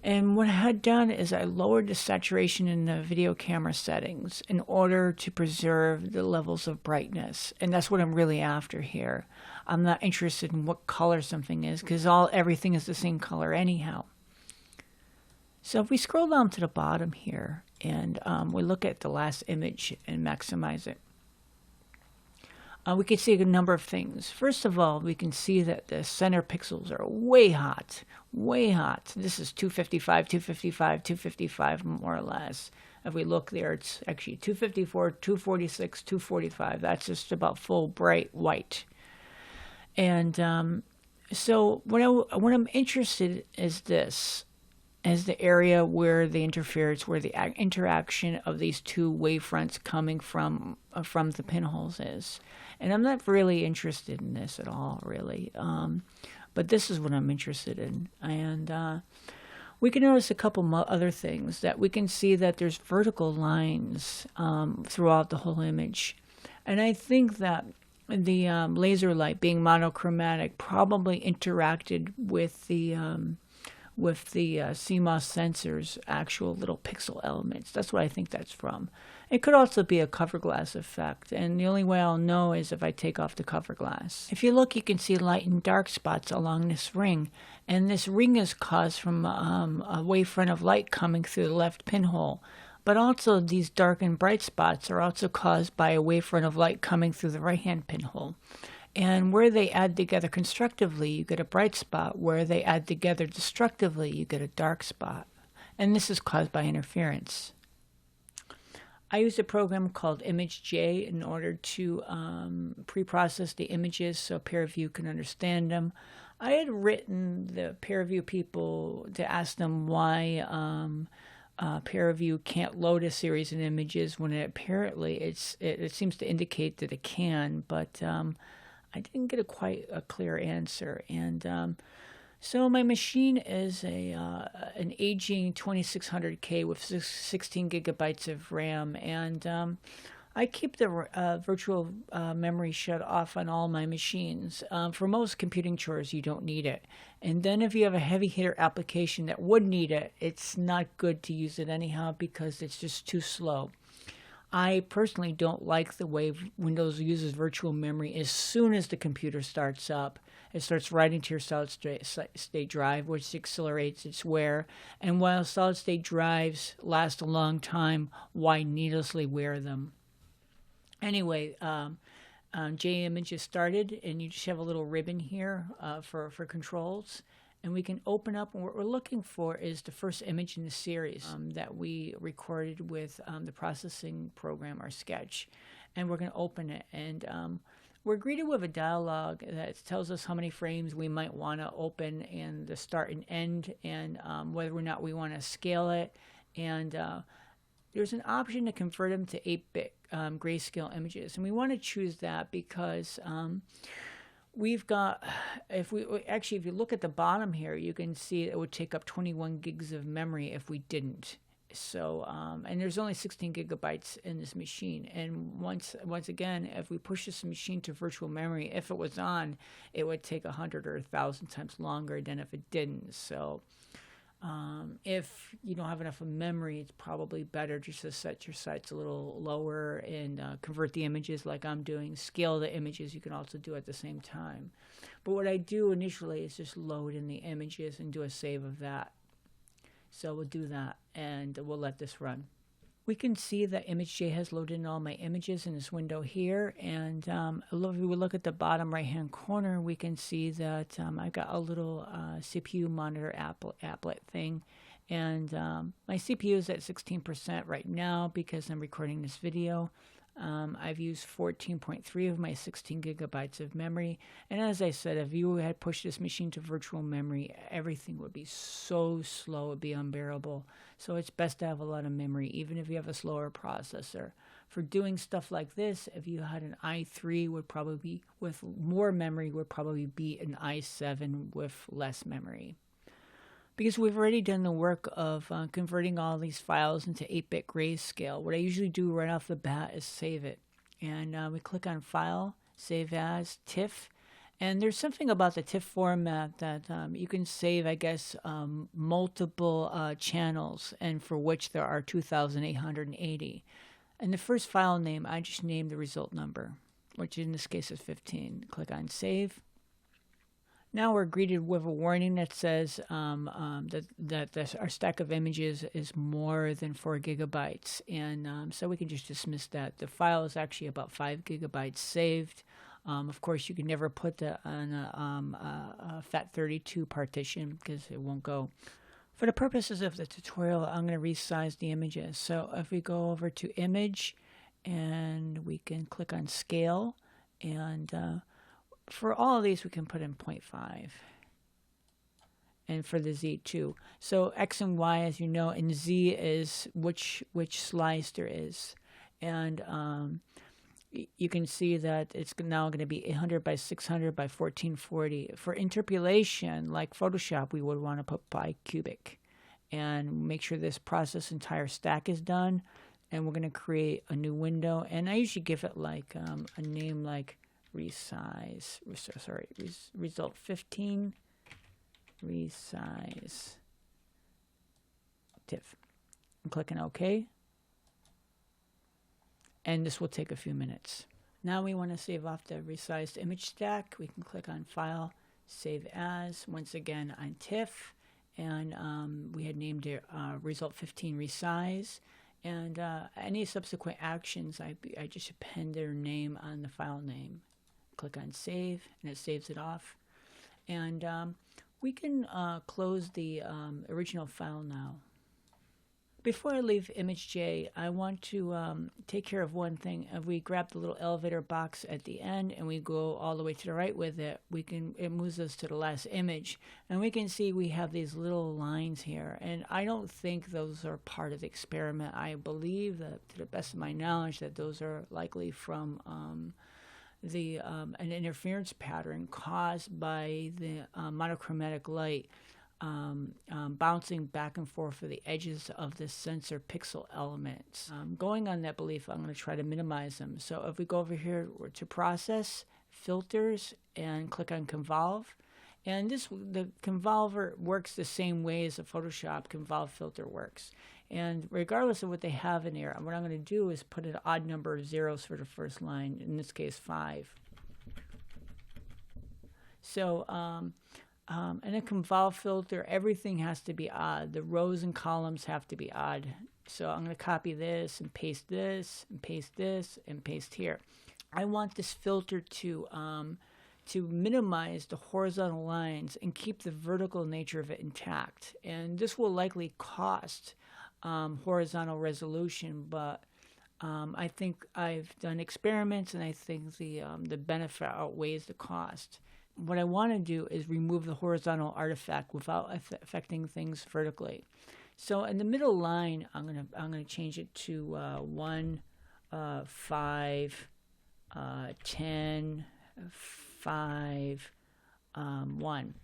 And what I had done is I lowered the saturation in the video camera settings in order to preserve the levels of brightness. And that's what I'm really after here. I'm not interested in what color something is, because everything is the same color anyhow. So if we scroll down to the bottom here, and we look at the last image and maximize it, we can see a number of things. First of all, we can see that the center pixels are way hot, way hot. This is 255, 255, 255 more or less. If we look there, it's actually 254, 246, 245. That's just about full bright white. And so what I'm interested is this. As the area where the interference, where the interaction of these two wavefronts coming from the pinholes is. And I'm not really interested in this at all, really. But this is what I'm interested in. And we can notice a couple other things, that we can see that there's vertical lines throughout the whole image. And I think that the laser light, being monochromatic, probably interacted with the CMOS sensor's actual little pixel elements. That's what I think that's from. It could also be a cover glass effect, and the only way I'll know is if I take off the cover glass. If you look, you can see light and dark spots along this ring, and this ring is caused from a wavefront of light coming through the left pinhole. But also these dark and bright spots are also caused by a wavefront of light coming through the right-hand pinhole. And where they add together constructively, you get a bright spot. Where they add together destructively, you get a dark spot. And this is caused by interference. I use a program called ImageJ in order to pre-process the images so PeerReview can understand them. I had written the PeerReview people to ask them why PeerReview can't load a series of images when apparently it seems to indicate that it can, but I didn't get quite a clear answer. And so my machine is an aging 2600K with 16 gigabytes of RAM, and I keep the virtual memory shut off on all my machines. For most computing chores, you don't need it. And then if you have a heavy hitter application that would need it, it's not good to use it anyhow because it's just too slow. I personally don't like the way Windows uses virtual memory as soon as the computer starts up. It starts writing to your solid-state drive, which accelerates its wear. And while solid-state drives last a long time, why needlessly wear them? Anyway, JImage is started, and you just have a little ribbon here for controls. And we can open up, and what we're looking for is the first image in the series that we recorded with the processing program, our sketch. And we're going to open it. And we're greeted with a dialog that tells us how many frames we might want to open and the start and end, and whether or not we want to scale it. And there's an option to convert them to 8-bit grayscale images. And we want to choose that because we've got, if you look at the bottom here, you can see it would take up 21 gigs of memory if we didn't. So, and there's only 16 gigabytes in this machine. And once again, if we push this machine to virtual memory, if it was on, it would take 100 or 1,000 times longer than if it didn't. So, if you don't have enough of memory, it's probably better just to set your sights a little lower and convert the images like I'm doing. Scale the images you can also do at the same time. But what I do initially is just load in the images and do a save of that. So we'll do that, and we'll let this run. We can see that ImageJ has loaded in all my images in this window here, and if we look at the bottom right-hand corner, we can see that I've got a little CPU monitor applet thing, and my CPU is at 16% right now because I'm recording this video. I've used 14.3 of my 16 gigabytes of memory, and as I said, if you had pushed this machine to virtual memory, everything would be so slow, it would be unbearable. So it's best to have a lot of memory, even if you have a slower processor. For doing stuff like this, if you had an i3, would probably be with more memory, would probably be an i7 with less memory. Because we've already done the work of converting all these files into 8-bit grayscale. What I usually do right off the bat is save it. And we click on File, Save As, TIFF. And there's something about the TIFF format that you can save, I guess, multiple channels, and for which there are 2,880. And the first file name, I just named the result number, which in this case is 15. Click on Save. Now we're greeted with a warning that says that our stack of images is more than 4 gigabytes. And so we can just dismiss that. The file is actually about 5 gigabytes saved. Of course, you can never put that on a FAT32 partition because it won't go. For the purposes of the tutorial, I'm going to resize the images. So if we go over to Image, and we can click on Scale, and for all of these, we can put in 0.5. And for the Z too. So X and Y, as you know, and Z is which slice there is. And you can see that it's now going to be 800 by 600 by 1440. For interpolation, like Photoshop, we would want to put bicubic. And make sure this process entire stack is done. And we're going to create a new window. And I usually give it like a name like result 15, resize, TIFF. I'm clicking OK. And this will take a few minutes. Now we want to save off the resized image stack. We can click on File, Save As, once again on TIFF. And we had named it result 15 resize. And any subsequent actions, I just append their name on the file name. Click on Save, and it saves it off. And we can close the original file now. Before I leave ImageJ, I want to take care of one thing. If we grab the little elevator box at the end and we go all the way to the right with it, it moves us to the last image. And we can see we have these little lines here. And I don't think those are part of the experiment. I believe that, to the best of my knowledge, that those are likely from an interference pattern caused by the monochromatic light. bouncing back and forth for the edges of the sensor pixel elements. Going on that belief, I'm going to try to minimize them. So if we go over here to Process, Filters, and click on Convolve, and the convolver works the same way as a Photoshop convolve filter works. And regardless of what they have in there, what I'm going to do is put an odd number of zeros for the first line, in this case 5. So, in a convolve filter, everything has to be odd. The rows and columns have to be odd. So I'm going to copy this and paste this and paste this and paste here. I want this filter to minimize the horizontal lines and keep the vertical nature of it intact. And this will likely cost horizontal resolution, but I think I've done experiments, and I think the benefit outweighs the cost. What I want to do is remove the horizontal artifact without affecting things vertically. So in the middle line, I'm gonna change it to 1, 5, 10, 5, 1.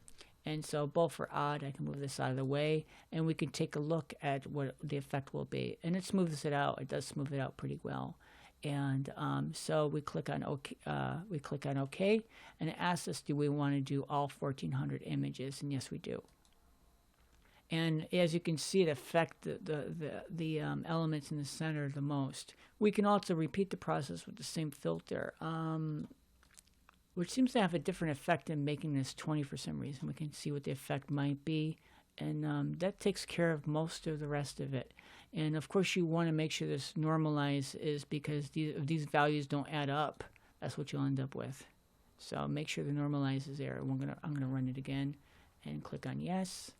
And so both are odd. I can move this out of the way, and we can take a look at what the effect will be. And it smooths it out. It does smooth it out pretty well. And so we click on OK. And it asks us, do we want to do all 1,400 images? And yes, we do. And as you can see, it affects the elements in the center the most. We can also repeat the process with the same filter, which seems to have a different effect in making this 20 for some reason. We can see what the effect might be, and that takes care of most of the rest of it. And of course, you want to make sure this normalize is, because if these values don't add up, that's what you'll end up with. So make sure the normalize is there. I'm gonna run it again and click on yes.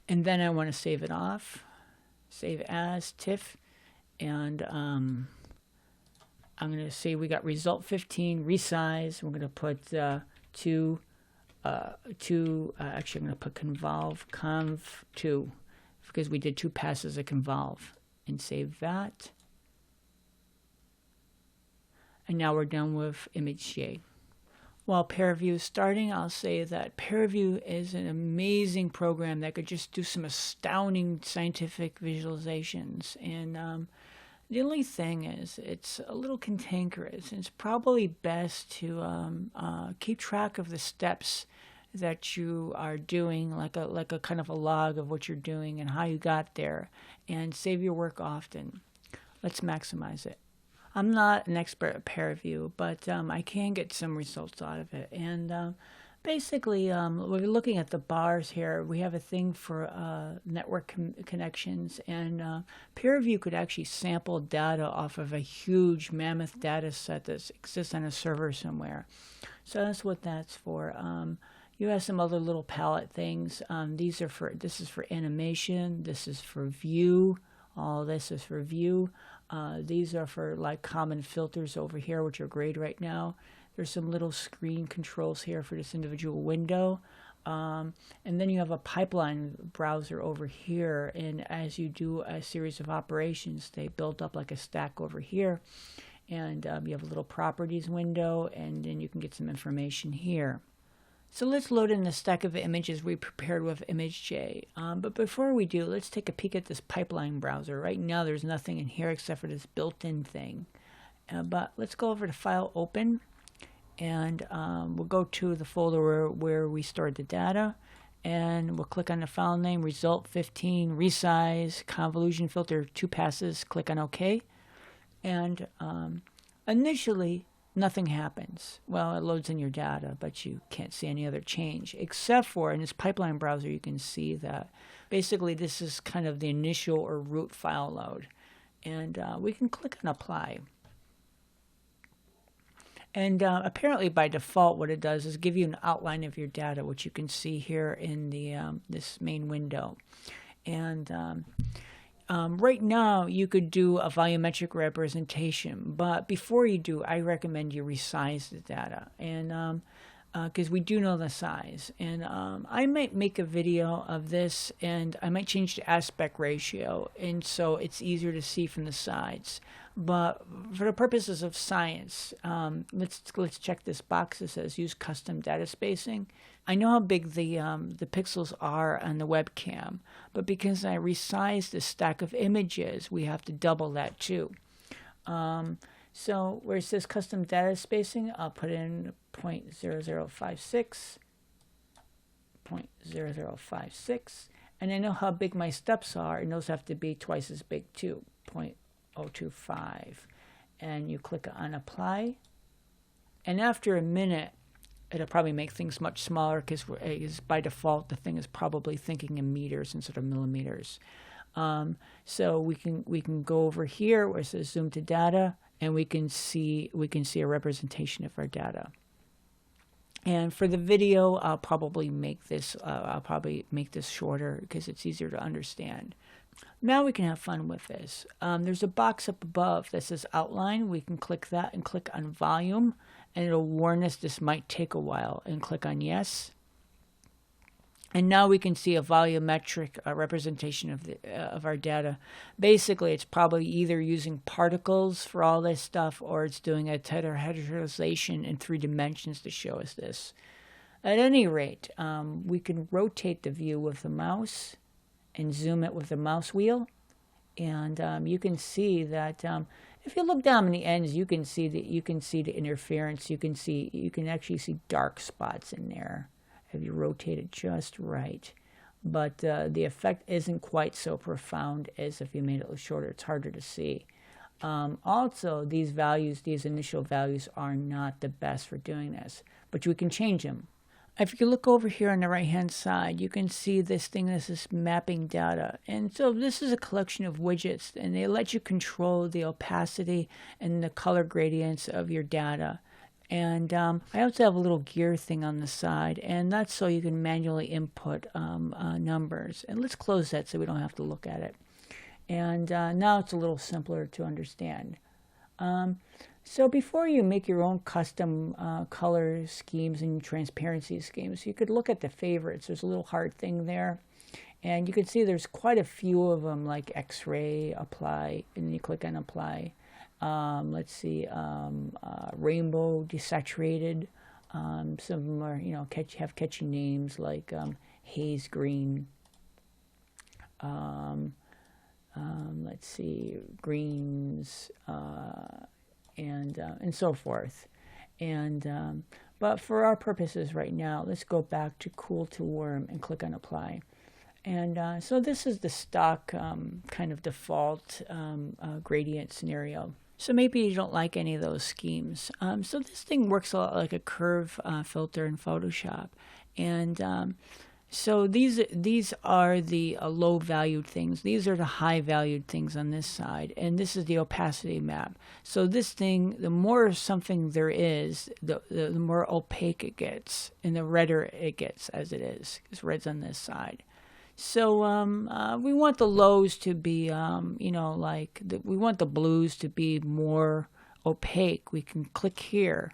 And then I want to save it off, save as TIFF, and I'm going to say we got result 15, resize. We're going to put actually I'm going to put conv2, because we did 2 passes of convolve, and save that. And now we're done with ImageJ. While ParaView is starting, I'll say that ParaView is an amazing program that could just do some astounding scientific visualizations. And the only thing is, it's a little cantankerous. And it's probably best to keep track of the steps that you are doing, like a kind of a log of what you're doing and how you got there, and save your work often. Let's maximize it. I'm not an expert at ParaView, but I can get some results out of it. And basically, we're looking at the bars here. We have a thing for network connections, and ParaView could actually sample data off of a huge mammoth data set that exists on a server somewhere. So that's what that's for. You have some other little palette things. This is for animation. This is for view. All this is for view. These are for like common filters over here, which are great right now. There's some little screen controls here for this individual window. And then you have a pipeline browser over here. And as you do a series of operations, they build up like a stack over here. And you have a little properties window, and then you can get some information here. So let's load in the stack of images we prepared with ImageJ. But before we do, let's take a peek at this pipeline browser. Right now there's nothing in here except for this built-in thing. But let's go over to File, Open, and we'll go to the folder where we stored the data, and we'll click on the file name, Result 15, Resize, Convolution Filter, 2 passes, click on OK. And initially, nothing happens. Well, it loads in your data, but you can't see any other change, except for in this pipeline browser, you can see that basically this is kind of the initial or root file load. And we can click on Apply. And apparently by default, what it does is give you an outline of your data, which you can see here in the this main window. And right now, you could do a volumetric representation, but before you do, I recommend you resize the data. And because we do know the size. And I might make a video of this, and I might change the aspect ratio, and so it's easier to see from the sides. But for the purposes of science, let's check this box that says use custom data spacing. I know how big the pixels are on the webcam, but because I resized the stack of images, we have to double that too. So where it says custom data spacing, I'll put in 0.0056, 0.0056, and I know how big my steps are, and those have to be twice as big too, 0.025. And you click on apply, and after a minute, it'll probably make things much smaller because by default the thing is probably thinking in meters instead of millimeters. So we can go over here where it says zoom to data, and we can see a representation of our data. And for the video, I'll probably make this shorter because it's easier to understand. Now we can have fun with this. There's a box up above that says outline. We can click that and click on volume, and it'll warn us this might take a while, and click on yes. And now we can see a volumetric representation of our data. Basically, it's probably either using particles for all this stuff, or it's doing a heterogeneization in 3 dimensions to show us this. At any rate, we can rotate the view with the mouse and zoom it with the mouse wheel, and you can see that if you look down in the ends, you can see the interference. You can actually see dark spots in there if you rotate it just right. But the effect isn't quite so profound as if you made it shorter. It's harder to see. Also, these initial values are not the best for doing this, but we can change them. If you look over here on the right hand side, you can see this thing. This is mapping data, and so this is a collection of widgets, and they let you control the opacity and the color gradients of your data. And I also have a little gear thing on the side, and that's so you can manually input numbers. And let's close that so we don't have to look at it. And now it's a little simpler to understand. So before you make your own custom color schemes and transparency schemes, you could look at the favorites. There's a little heart thing there, and you can see there's quite a few of them, like X-ray, apply, and then you click on apply. Let's see, rainbow desaturated. Some of them are, have catchy names like haze green. Let's see, greens, and so forth. And but for our purposes right now, let's go back to cool to warm and click on apply. And so this is the stock kind of default gradient scenario. So maybe you don't like any of those schemes. So this thing works a lot like a curve filter in Photoshop. And so these are the low-valued things. These are the high-valued things on this side. And this is the opacity map. So this thing, the more something there is, the more opaque it gets, and the redder it gets as it is. Because red's on this side. So we want the lows to be, we want the blues to be more opaque. We can click here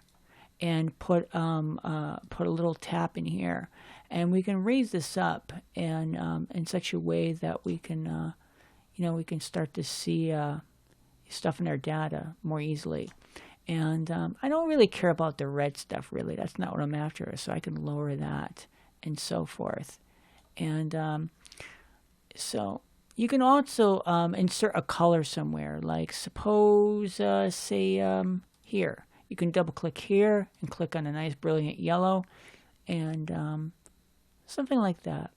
and put a little tap in here, and we can raise this up and in such a way that we can, we can start to see stuff in our data more easily. And I don't really care about the red stuff, really. That's not what I'm after, so I can lower that and so forth. And so you can also insert a color somewhere, like suppose, say, here. You can double click here and click on a nice brilliant yellow, and something like that.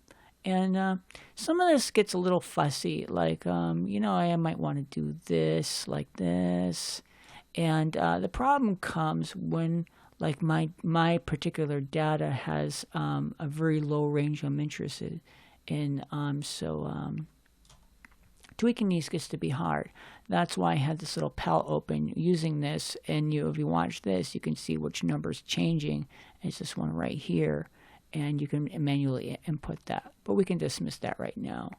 And some of this gets a little fussy, like, I might want to do this, like this. And the problem comes when, like, my particular data has a very low range I'm interested in. So tweaking these gets to be hard. That's why I had this little palette open using this. And if you watch this, you can see which number's changing. It's this one right here. And you can manually input that. But we can dismiss that right now.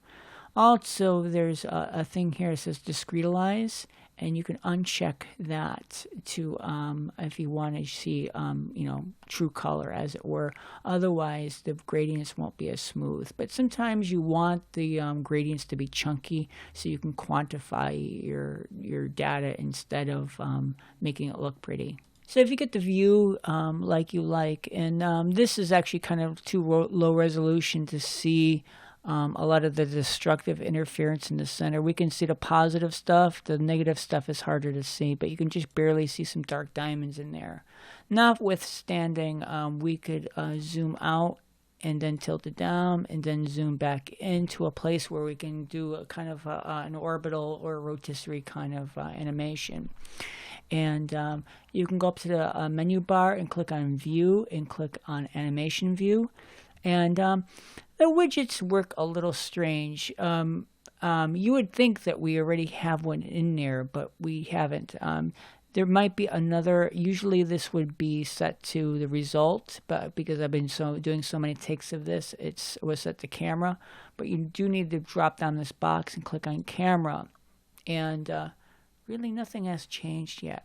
Also, there's a thing here that says discretize. and you can uncheck that to if you want to see true color, as it were. Otherwise the gradients won't be as smooth. But sometimes you want the gradients to be chunky so you can quantify your data instead of making it look pretty. So if you get the view like you like, and this is actually kind of too low resolution to see a lot of the destructive interference in the center. We can see the positive stuff. The negative stuff is harder to see, but you can just barely see some dark diamonds in there. Notwithstanding, we could zoom out and then tilt it down and then zoom back into a place where we can do a kind of an orbital or rotisserie kind of animation. And you can go up to the menu bar and click on View and click on Animation View. And the widgets work a little strange. You would think that we already have one in there, but we haven't. There might be another. Usually this would be set to the result, but because I've been doing so many takes of this, it was set to camera. But you do need to drop down this box and click on camera. And really nothing has changed yet.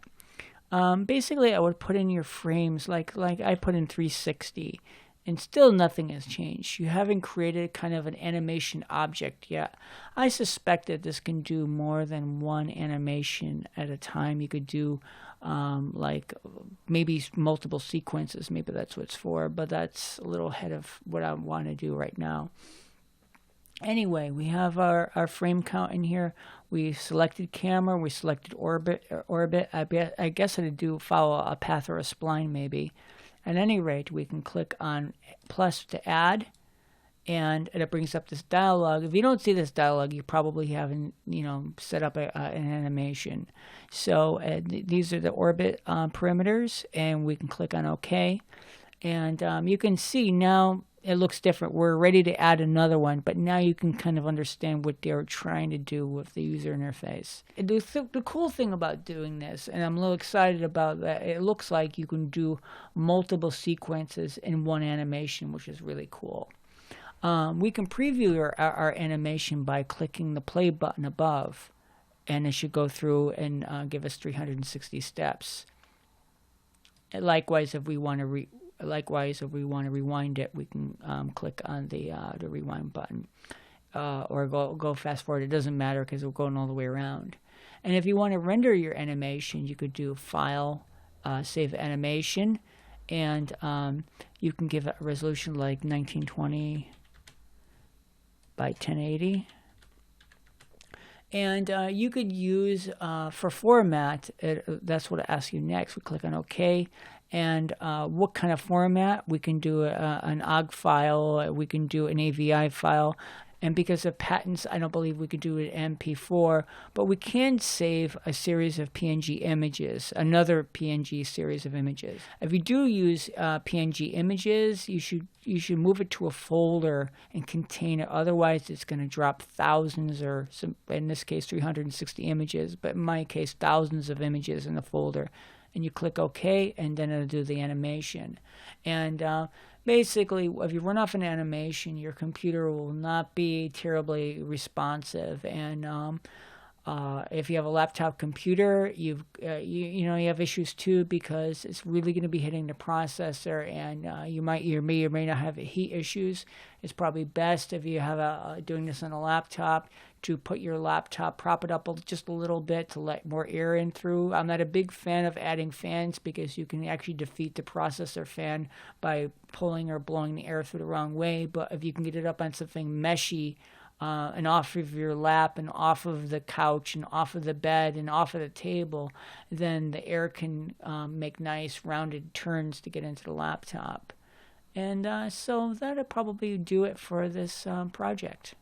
Basically, I would put in your frames like I put in 360. And still nothing has changed. You haven't created kind of an animation object yet. I suspect that this can do more than one animation at a time. You could do like maybe multiple sequences. Maybe that's what it's for. But that's a little ahead of what I want to do right now. Anyway, we have our frame count in here. We selected camera. We selected orbit. I guess I do follow a path or a spline maybe. At any rate, we can click on plus to add, and it brings up this dialog. If you don't see this dialog, you probably haven't, set up an animation. So these are the orbit perimeters, and we can click on OK. And you can see now it looks different. We're ready to add another one, but now you can kind of understand what they're trying to do with the user interface. The cool thing about doing this, and I'm a little excited about that, it looks like you can do multiple sequences in one animation, which is really cool. We can preview our animation by clicking the play button above, and it should go through and give us 360 steps. And likewise, if we want to rewind it, we can click on the rewind button, or go fast forward. It doesn't matter because we're going all the way around. And if you want to render your animation, you could do File, Save Animation, and you can give it a resolution like 1920 by 1080. And you could use, for format, that's what it asks you next. We click on OK. And what kind of format? We can do an OGG file, we can do an AVI file. And because of patents, I don't believe we could do an MP4, but we can save a series of PNG images, another PNG series of images. If you do use PNG images, you should move it to a folder and contain it. Otherwise, it's going to drop thousands, or in this case, 360 images, but in my case, thousands of images in the folder. And you click OK, and then it'll do the animation. And basically, if you run off an animation, your computer will not be terribly responsive. And if you have a laptop computer, you have issues too, because it's really going to be hitting the processor, and you may or may not have heat issues. It's probably best if you have doing this on a laptop to put your laptop, prop it up just a little bit to let more air in through. I'm not a big fan of adding fans because you can actually defeat the processor fan by pulling or blowing the air through the wrong way. But if you can get it up on something meshy, and off of your lap and off of the couch and off of the bed and off of the table, then the air can make nice rounded turns to get into the laptop. And so that'll probably do it for this project.